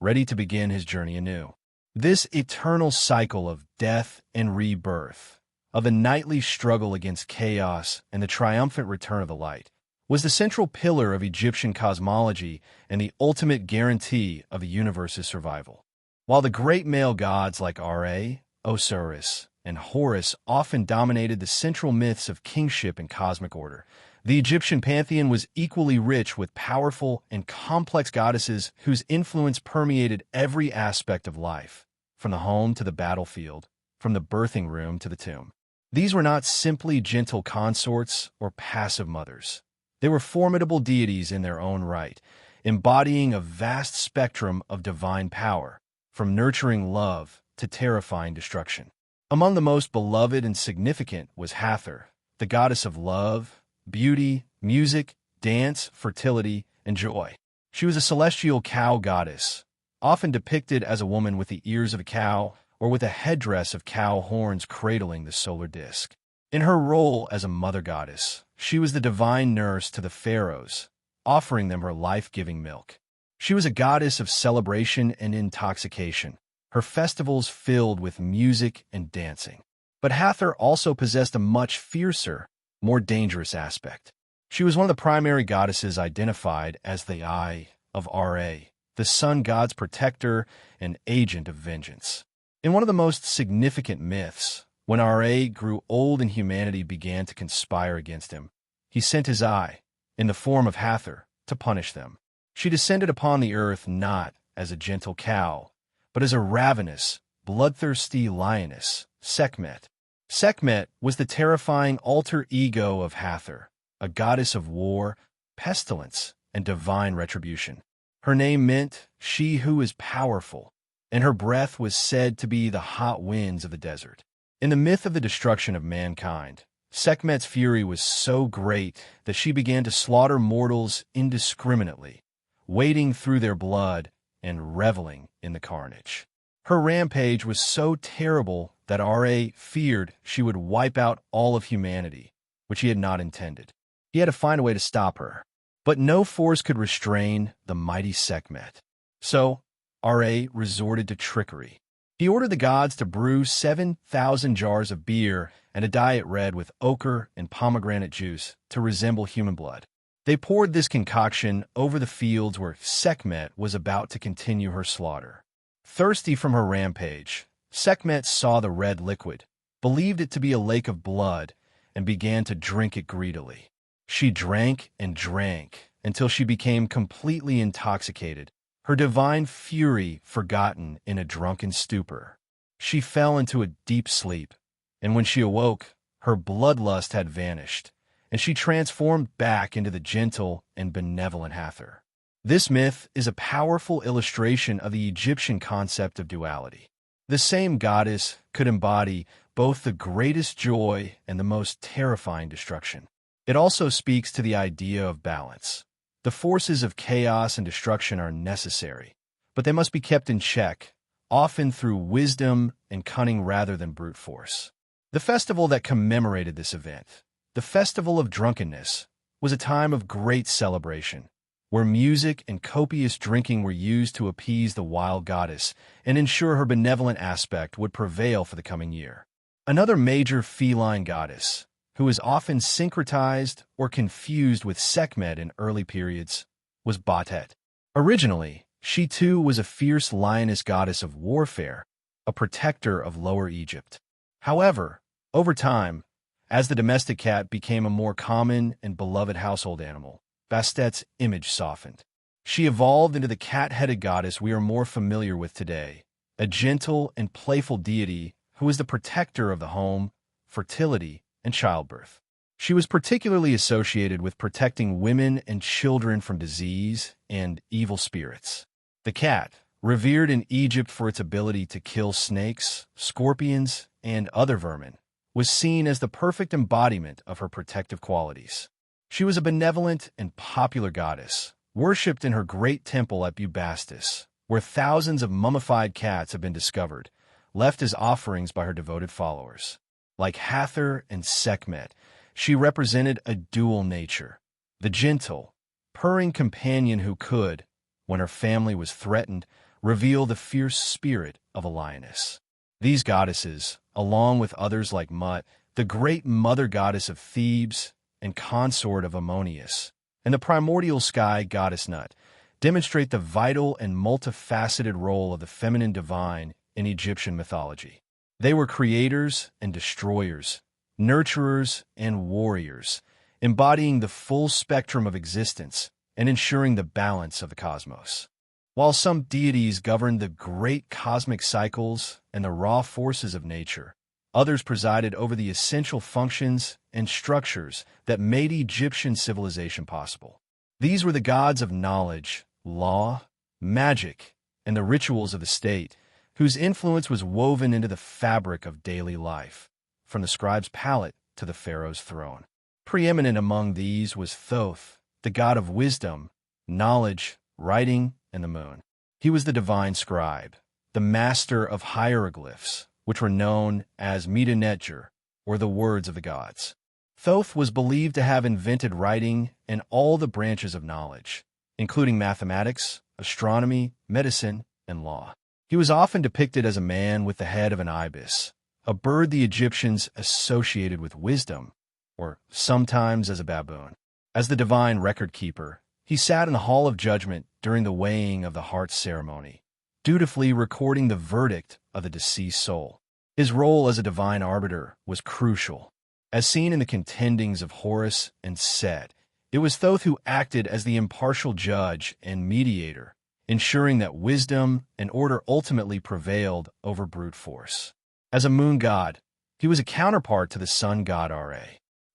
ready to begin his journey anew. This eternal cycle of death and rebirth, of the nightly struggle against chaos and the triumphant return of the light, was the central pillar of Egyptian cosmology and the ultimate guarantee of the universe's survival. While the great male gods like Ra, Osiris, and Horus often dominated the central myths of kingship and cosmic order, the Egyptian pantheon was equally rich with powerful and complex goddesses whose influence permeated every aspect of life, from the home to the battlefield, from the birthing room to the tomb. These were not simply gentle consorts or passive mothers. They were formidable deities in their own right, embodying a vast spectrum of divine power, from nurturing love to terrifying destruction. Among the most beloved and significant was Hathor, the goddess of love, beauty, music, dance, fertility, and joy. She was a celestial cow goddess, often depicted as a woman with the ears of a cow or with a headdress of cow horns cradling the solar disk. In her role as a mother goddess, she was the divine nurse to the pharaohs, offering them her life-giving milk. She was a goddess of celebration and intoxication, her festivals filled with music and dancing. But Hathor also possessed a much fiercer, more dangerous aspect. She was one of the primary goddesses identified as the Eye of Ra, the sun god's protector and agent of vengeance. In one of the most significant myths, when Ra grew old and humanity began to conspire against him, he sent his Eye, in the form of Hathor, to punish them. She descended upon the earth not as a gentle cow, but as a ravenous, bloodthirsty lioness, Sekhmet. Sekhmet was the terrifying alter ego of Hathor, a goddess of war, pestilence, and divine retribution. Her name meant she who is powerful, and her breath was said to be the hot winds of the desert. In the myth of the destruction of mankind, Sekhmet's fury was so great that she began to slaughter mortals indiscriminately, wading through their blood and reveling in the carnage. Her rampage was so terrible that Ra feared she would wipe out all of humanity, which he had not intended. He had to find a way to stop her, but no force could restrain the mighty Sekhmet. So, Ra resorted to trickery. He ordered the gods to brew 7,000 jars of beer and to dye it red with ochre and pomegranate juice to resemble human blood. They poured this concoction over the fields where Sekhmet was about to continue her slaughter. Thirsty from her rampage, Sekhmet saw the red liquid, believed it to be a lake of blood, and began to drink it greedily. She drank and drank until she became completely intoxicated, her divine fury forgotten in a drunken stupor. She fell into a deep sleep, and when she awoke, her bloodlust had vanished, and she transformed back into the gentle and benevolent Hathor. This myth is a powerful illustration of the Egyptian concept of duality. The same goddess could embody both the greatest joy and the most terrifying destruction. It also speaks to the idea of balance. The forces of chaos and destruction are necessary, but they must be kept in check, often through wisdom and cunning rather than brute force. The festival that commemorated this event, the Festival of Drunkenness, was a time of great celebration, where music and copious drinking were used to appease the wild goddess and ensure her benevolent aspect would prevail for the coming year. Another major feline goddess, who is often syncretized or confused with Sekhmet in early periods, was Batet. Originally, she too was a fierce lioness goddess of warfare, a protector of Lower Egypt. However, over time, as the domestic cat became a more common and beloved household animal, Bastet's image softened. She evolved into the cat-headed goddess we are more familiar with today, a gentle and playful deity who is the protector of the home, fertility, and childbirth. She was particularly associated with protecting women and children from disease and evil spirits. The cat, revered in Egypt for its ability to kill snakes, scorpions, and other vermin, was seen as the perfect embodiment of her protective qualities. She was a benevolent and popular goddess, worshipped in her great temple at Bubastis, where thousands of mummified cats have been discovered, left as offerings by her devoted followers. Like Hathor and Sekhmet, she represented a dual nature, the gentle, purring companion who could, when her family was threatened, reveal the fierce spirit of a lioness. These goddesses, along with others like Mut, the great mother goddess of Thebes and consort of Ammonius, and the primordial sky goddess Nut, demonstrate the vital and multifaceted role of the feminine divine in Egyptian mythology. They were creators and destroyers, nurturers and warriors, embodying the full spectrum of existence and ensuring the balance of the cosmos. While some deities governed the great cosmic cycles and the raw forces of nature, others presided over the essential functions and structures that made Egyptian civilization possible. These were the gods of knowledge, law, magic, and the rituals of the state, whose influence was woven into the fabric of daily life, from the scribe's pallet to the pharaoh's throne. Preeminent among these was Thoth, the god of wisdom, knowledge, writing, and the moon. He was the divine scribe, the master of hieroglyphs, which were known as Metanetjer, or the words of the gods. Thoth was believed to have invented writing and all the branches of knowledge, including mathematics, astronomy, medicine, and law. He was often depicted as a man with the head of an ibis, a bird the Egyptians associated with wisdom, or sometimes as a baboon. As the divine record-keeper, he sat in the Hall of Judgment during the weighing of the heart ceremony, dutifully recording the verdict of the deceased soul. His role as a divine arbiter was crucial. As seen in the contendings of Horus and Set, it was Thoth who acted as the impartial judge and mediator, ensuring that wisdom and order ultimately prevailed over brute force. As a moon god, he was a counterpart to the sun god Ra.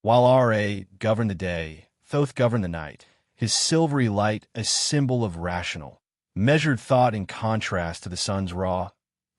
While Ra governed the day, Thoth governed the night, his silvery light a symbol of rational, measured thought in contrast to the sun's raw,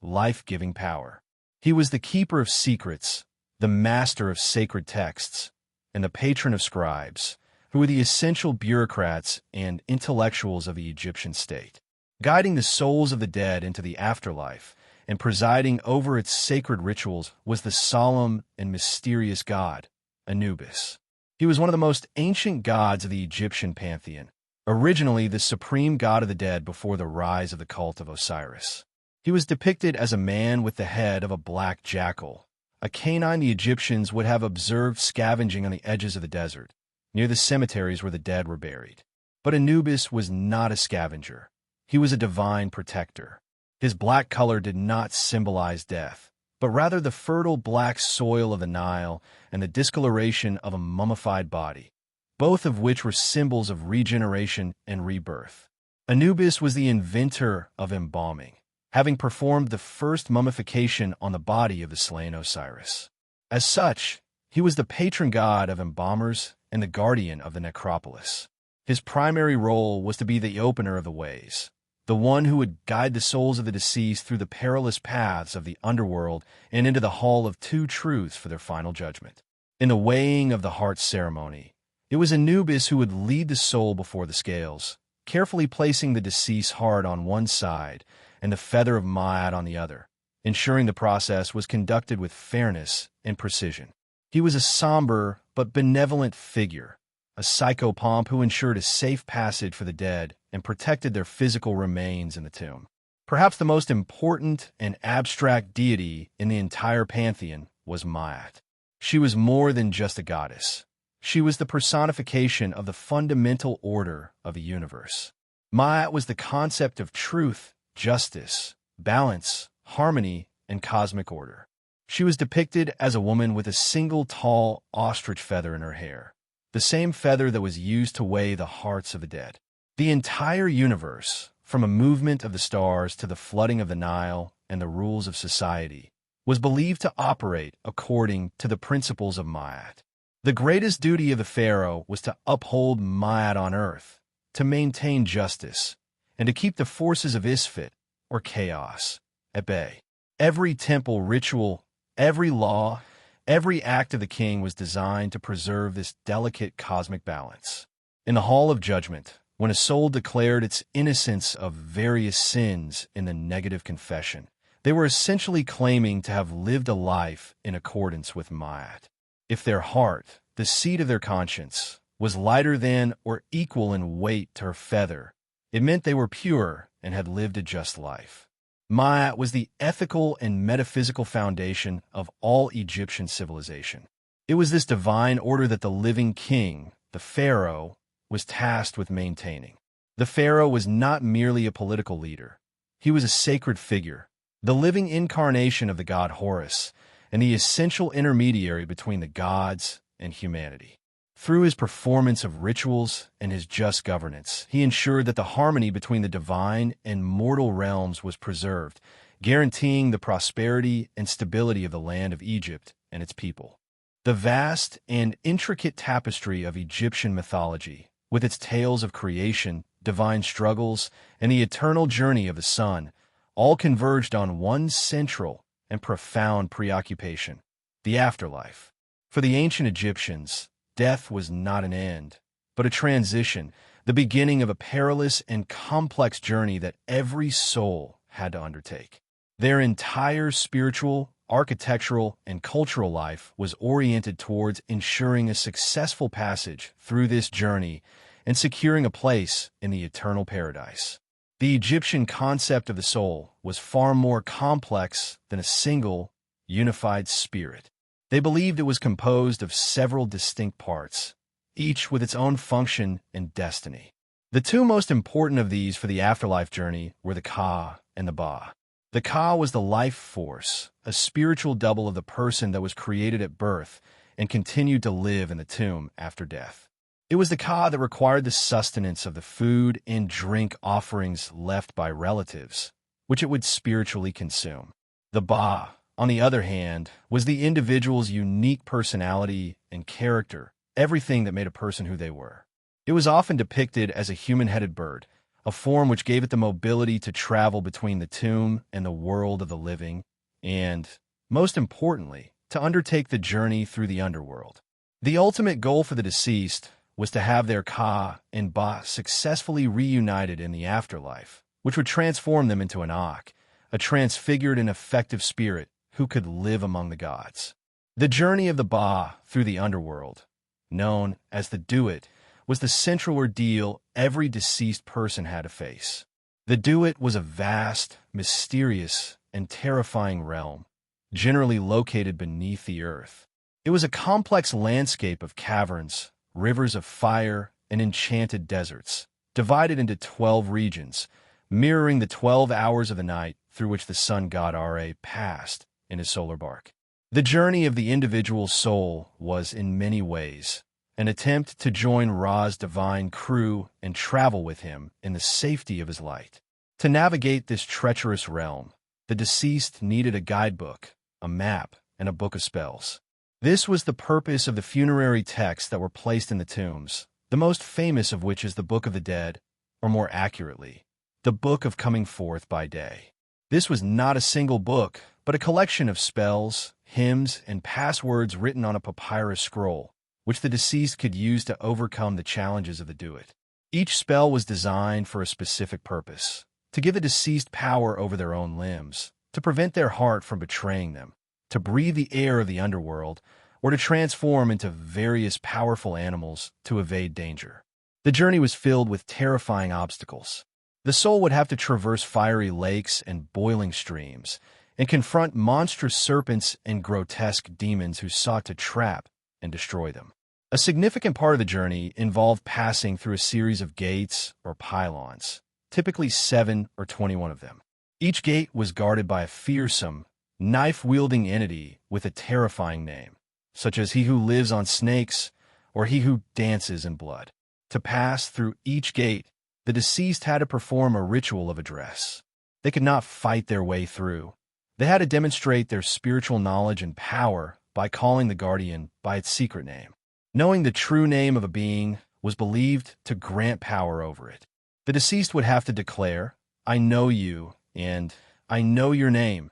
life-giving power. He was the keeper of secrets, the master of sacred texts, and the patron of scribes, who were the essential bureaucrats and intellectuals of the Egyptian state. Guiding the souls of the dead into the afterlife and presiding over its sacred rituals was the solemn and mysterious god, Anubis. He was one of the most ancient gods of the Egyptian pantheon, originally the supreme god of the dead before the rise of the cult of Osiris. He was depicted as a man with the head of a black jackal, a canine the Egyptians would have observed scavenging on the edges of the desert, near the cemeteries where the dead were buried. But Anubis was not a scavenger. He was a divine protector. His black color did not symbolize death, but rather the fertile black soil of the Nile and the discoloration of a mummified body, both of which were symbols of regeneration and rebirth. Anubis was the inventor of embalming, having performed the first mummification on the body of the slain Osiris. As such, he was the patron god of embalmers and the guardian of the necropolis. His primary role was to be the opener of the ways, the one who would guide the souls of the deceased through the perilous paths of the underworld and into the Hall of Two Truths for their final judgment. In the weighing of the heart ceremony, it was Anubis who would lead the soul before the scales, carefully placing the deceased's heart on one side and the feather of Maat on the other, ensuring the process was conducted with fairness and precision. He was a somber but benevolent figure, a psychopomp who ensured a safe passage for the dead and protected their physical remains in the tomb. Perhaps the most important and abstract deity in the entire pantheon was Maat. She was more than just a goddess. She was the personification of the fundamental order of the universe. Maat was the concept of truth, justice, balance, harmony, and cosmic order. She was depicted as a woman with a single tall ostrich feather in her hair, the same feather that was used to weigh the hearts of the dead. The entire universe, from a movement of the stars to the flooding of the Nile and the rules of society, was believed to operate according to the principles of Maat. The greatest duty of the pharaoh was to uphold Maat on earth, to maintain justice, and to keep the forces of Isfet, or chaos, at bay. Every temple ritual, Every law, every act of the king was designed to preserve this delicate cosmic balance. In the Hall of Judgment, when a soul declared its innocence of various sins in the negative confession, they were essentially claiming to have lived a life in accordance with Ma'at. If their heart, the seat of their conscience, was lighter than or equal in weight to her feather, it meant they were pure and had lived a just life. Ma'at was the ethical and metaphysical foundation of all Egyptian civilization. It was this divine order that the living king, the pharaoh, was tasked with maintaining. The pharaoh was not merely a political leader. He was a sacred figure, the living incarnation of the god Horus, and the essential intermediary between the gods and humanity. Through his performance of rituals and his just governance, he ensured that the harmony between the divine and mortal realms was preserved, guaranteeing the prosperity and stability of the land of Egypt and its people. The vast and intricate tapestry of Egyptian mythology, with its tales of creation, divine struggles, and the eternal journey of the sun, all converged on one central and profound preoccupation: the afterlife. For the ancient Egyptians, death was not an end, but a transition, the beginning of a perilous and complex journey that every soul had to undertake. Their entire spiritual, architectural, and cultural life was oriented towards ensuring a successful passage through this journey and securing a place in the eternal paradise. The Egyptian concept of the soul was far more complex than a single, unified spirit. They believed it was composed of several distinct parts, each with its own function and destiny. The two most important of these for the afterlife journey were the Ka and the Ba. The Ka was the life force, a spiritual double of the person that was created at birth and continued to live in the tomb after death. It was the Ka that required the sustenance of the food and drink offerings left by relatives, which it would spiritually consume. The Ba, on the other hand, was the individual's unique personality and character, everything that made a person who they were. It was often depicted as a human-headed bird, a form which gave it the mobility to travel between the tomb and the world of the living, and, most importantly, to undertake the journey through the underworld. The ultimate goal for the deceased was to have their Ka and Ba successfully reunited in the afterlife, which would transform them into an Ak, a transfigured and effective spirit who could live among the gods. The journey of the Ba through the underworld, known as the Duat, was the central ordeal every deceased person had to face. The Duat was a vast, mysterious, and terrifying realm, generally located beneath the earth. It was a complex landscape of caverns, rivers of fire, and enchanted deserts, divided into 12 regions, mirroring the 12 hours of the night through which the sun god Ra passed in his solar bark. The journey of the individual soul was, in many ways, an attempt to join Ra's divine crew and travel with him in the safety of his light. To navigate this treacherous realm, the deceased needed a guidebook, a map, and a book of spells. This was the purpose of the funerary texts that were placed in the tombs, the most famous of which is the Book of the Dead, or more accurately, the Book of Coming Forth by Day. This was not a single book, but a collection of spells, hymns, and passwords written on a papyrus scroll, which the deceased could use to overcome the challenges of the Duat. Each spell was designed for a specific purpose: to give the deceased power over their own limbs, to prevent their heart from betraying them, to breathe the air of the underworld, or to transform into various powerful animals to evade danger. The journey was filled with terrifying obstacles. The soul would have to traverse fiery lakes and boiling streams, and confront monstrous serpents and grotesque demons who sought to trap and destroy them. A significant part of the journey involved passing through a series of gates or pylons, typically 7 or 21 of them. Each gate was guarded by a fearsome, knife-wielding entity with a terrifying name, such as he who lives on snakes or he who dances in blood. To pass through each gate, the deceased had to perform a ritual of address. They could not fight their way through. They had to demonstrate their spiritual knowledge and power by calling the guardian by its secret name. Knowing the true name of a being was believed to grant power over it. The deceased would have to declare, "I know you," and "I know your name,"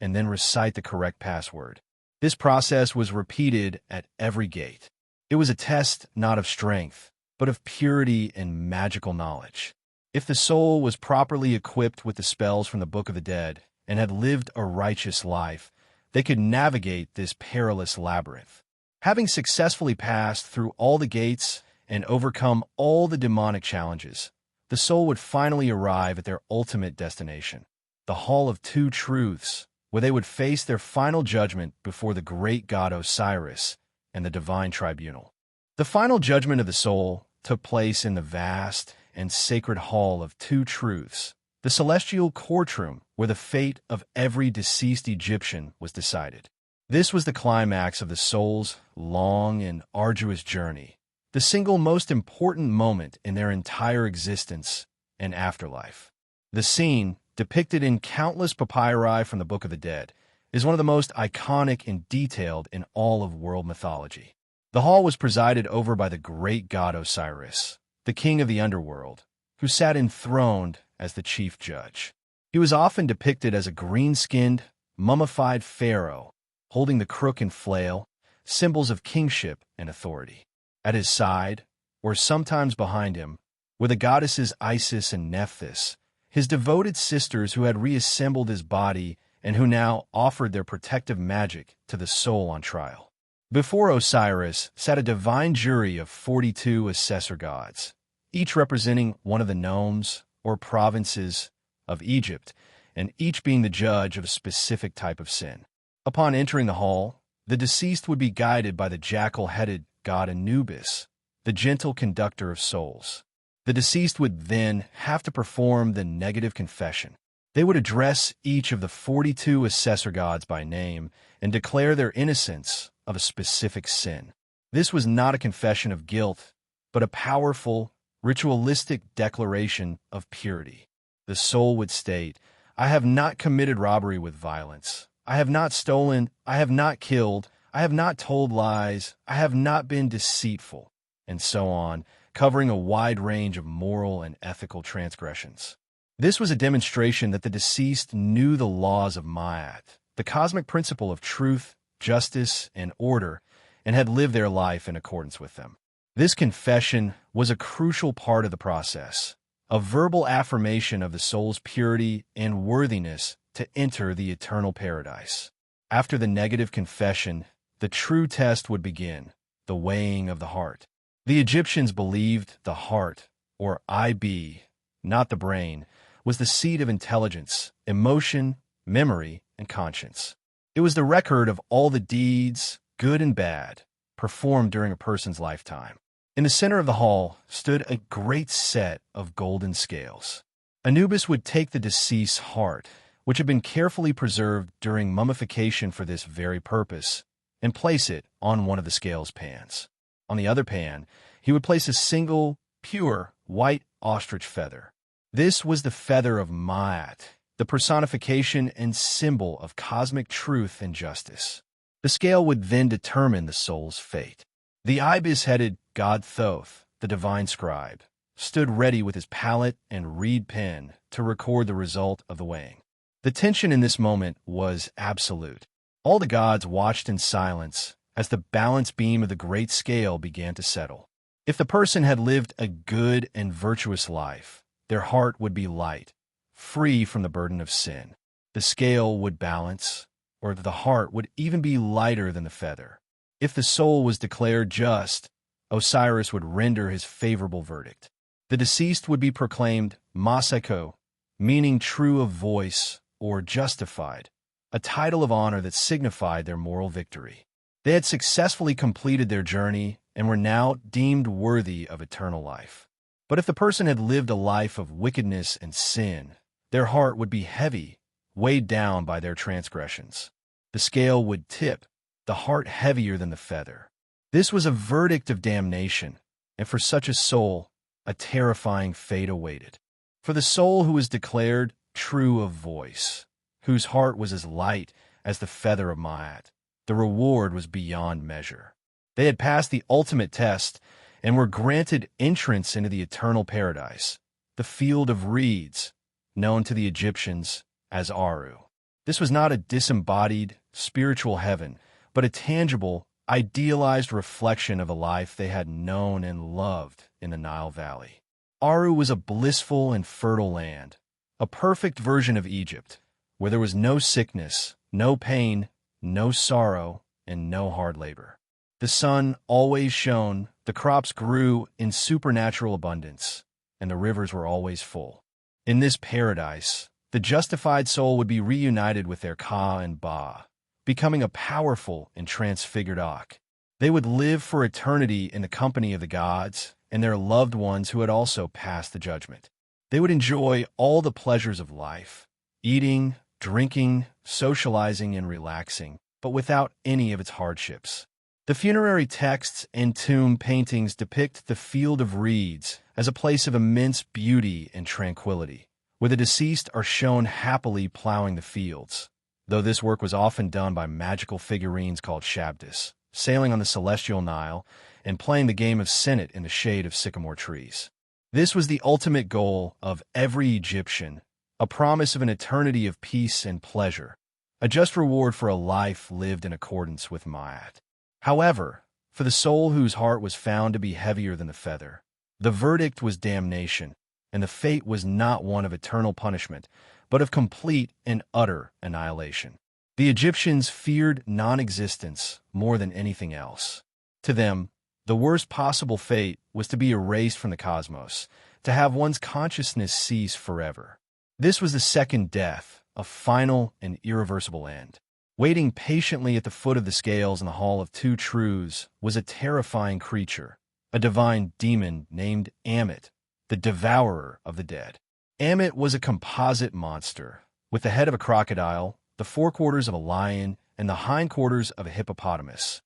and then recite the correct password. This process was repeated at every gate. It was a test not of strength, but of purity and magical knowledge. If the soul was properly equipped with the spells from the Book of the Dead and had lived a righteous life, they could navigate this perilous labyrinth. Having successfully passed through all the gates and overcome all the demonic challenges, the soul would finally arrive at their ultimate destination, the Hall of Two Truths, where they would face their final judgment before the great god Osiris and the divine tribunal. The final judgment of the soul took place in the vast and sacred Hall of Two Truths, the celestial courtroom where the fate of every deceased Egyptian was decided. This was the climax of the soul's long and arduous journey, the single most important moment in their entire existence and afterlife. The scene, depicted in countless papyri from the Book of the Dead, is one of the most iconic and detailed in all of world mythology. The hall was presided over by the great god Osiris, the king of the underworld, who sat enthroned as the chief judge. He was often depicted as a green-skinned, mummified pharaoh, holding the crook and flail, symbols of kingship and authority. At his side, or sometimes behind him, were the goddesses Isis and Nephthys, his devoted sisters who had reassembled his body and who now offered their protective magic to the soul on trial. Before Osiris sat a divine jury of 42 assessor gods, each representing one of the nomes or provinces of Egypt, and each being the judge of a specific type of sin. Upon entering the hall, the deceased would be guided by the jackal-headed god Anubis, the gentle conductor of souls. The deceased would then have to perform the negative confession. They would address each of the 42 assessor gods by name and declare their innocence of a specific sin. This was not a confession of guilt, but a powerful, ritualistic declaration of purity. The soul would state, "I have not committed robbery with violence. I have not stolen. I have not killed. I have not told lies. I have not been deceitful," and so on, covering a wide range of moral and ethical transgressions. This was a demonstration that the deceased knew the laws of Ma'at, the cosmic principle of truth, justice, and order, and had lived their life in accordance with them. This confession was a crucial part of the process, a verbal affirmation of the soul's purity and worthiness to enter the eternal paradise. After the negative confession, the true test would begin, the weighing of the heart. The Egyptians believed the heart, or IB, not the brain, was the seat of intelligence, emotion, memory, and conscience. It was the record of all the deeds, good and bad, performed during a person's lifetime. In the center of the hall stood a great set of golden scales. Anubis would take the deceased's heart, which had been carefully preserved during mummification for this very purpose, and place it on one of the scales pans. On the other pan, he would place a single, pure, white ostrich feather. This was the feather of Ma'at, the personification and symbol of cosmic truth and justice. The scale would then determine the soul's fate. The ibis-headed god Thoth, the divine scribe, stood ready with his palette and reed pen to record the result of the weighing. The tension in this moment was absolute. All the gods watched in silence as the balance beam of the great scale began to settle. If the person had lived a good and virtuous life, their heart would be light, free from the burden of sin. The scale would balance, or the heart would even be lighter than the feather. If the soul was declared just, Osiris would render his favorable verdict. The deceased would be proclaimed Maseko, meaning true of voice or justified, a title of honor that signified their moral victory. They had successfully completed their journey and were now deemed worthy of eternal life. But if the person had lived a life of wickedness and sin, their heart would be heavy, weighed down by their transgressions. The scale would tip, the heart heavier than the feather. This was a verdict of damnation, and for such a soul, a terrifying fate awaited. For the soul who was declared true of voice, whose heart was as light as the feather of Ma'at, the reward was beyond measure. They had passed the ultimate test and were granted entrance into the eternal paradise, the field of reeds, known to the Egyptians as Aru. This was not a disembodied, spiritual heaven, but a tangible, idealized reflection of a life they had known and loved in the Nile Valley. Aru was a blissful and fertile land, a perfect version of Egypt, where there was no sickness, no pain, no sorrow, and no hard labor. The sun always shone, the crops grew in supernatural abundance, and the rivers were always full. In this paradise, the justified soul would be reunited with their Ka and Ba, becoming a powerful and transfigured Ak. They would live for eternity in the company of the gods and their loved ones who had also passed the judgment. They would enjoy all the pleasures of life, eating, drinking, socializing, and relaxing, but without any of its hardships. The funerary texts and tomb paintings depict the field of reeds as a place of immense beauty and tranquility, where the deceased are shown happily plowing the fields, though this work was often done by magical figurines called shabdis, sailing on the celestial Nile and playing the game of Senet in the shade of sycamore trees. This was the ultimate goal of every Egyptian, a promise of an eternity of peace and pleasure, a just reward for a life lived in accordance with Ma'at. However, for the soul whose heart was found to be heavier than the feather, the verdict was damnation, and the fate was not one of eternal punishment, but of complete and utter annihilation. The Egyptians feared non-existence more than anything else. To them, the worst possible fate was to be erased from the cosmos, to have one's consciousness cease forever. This was the second death, a final and irreversible end. Waiting patiently at the foot of the scales in the Hall of Two Truths was a terrifying creature, a divine demon named Ammit, the devourer of the dead. Ammit was a composite monster, with the head of a crocodile, the forequarters of a lion, and the hindquarters of a hippopotamus,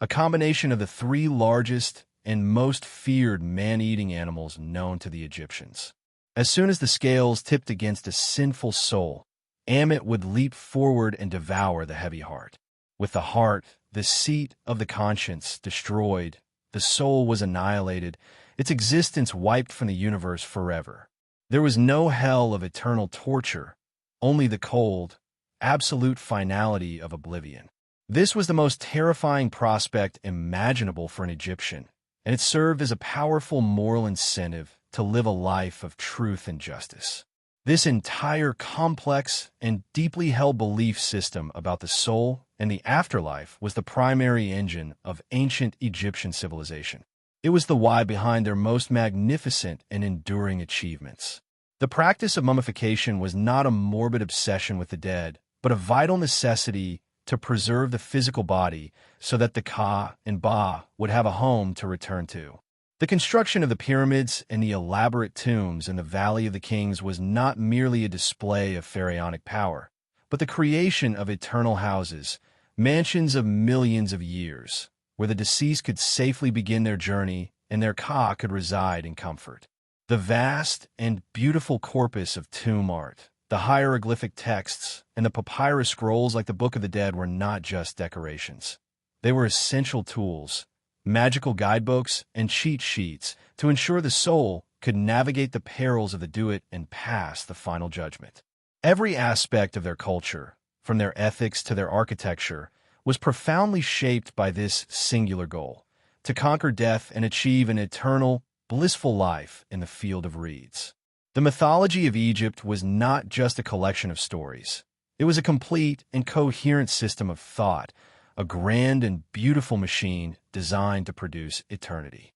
a combination of the three largest and most feared man-eating animals known to the Egyptians. As soon as the scales tipped against a sinful soul, Ammit would leap forward and devour the heavy heart. With the heart, the seat of the conscience, destroyed, the soul was annihilated, its existence wiped from the universe forever. There was no hell of eternal torture, only the cold, absolute finality of oblivion. This was the most terrifying prospect imaginable for an Egyptian, and it served as a powerful moral incentive to live a life of truth and justice. This entire complex and deeply held belief system about the soul and the afterlife was the primary engine of ancient Egyptian civilization. It was the why behind their most magnificent and enduring achievements. The practice of mummification was not a morbid obsession with the dead, but a vital necessity to preserve the physical body so that the Ka and Ba would have a home to return to. The construction of the pyramids and the elaborate tombs in the Valley of the Kings was not merely a display of pharaonic power, but the creation of eternal houses, mansions of millions of years, where the deceased could safely begin their journey and their Ka could reside in comfort. The vast and beautiful corpus of tomb art, the hieroglyphic texts, and the papyrus scrolls like the Book of the Dead were not just decorations. They were essential tools, magical guidebooks, and cheat sheets to ensure the soul could navigate the perils of the do-it and pass the final judgment. Every aspect of their culture, from their ethics to their architecture, was profoundly shaped by this singular goal, to conquer death and achieve an eternal, blissful life in the field of reeds. The mythology of Egypt was not just a collection of stories. It was a complete and coherent system of thought, a grand and beautiful machine designed to produce eternity.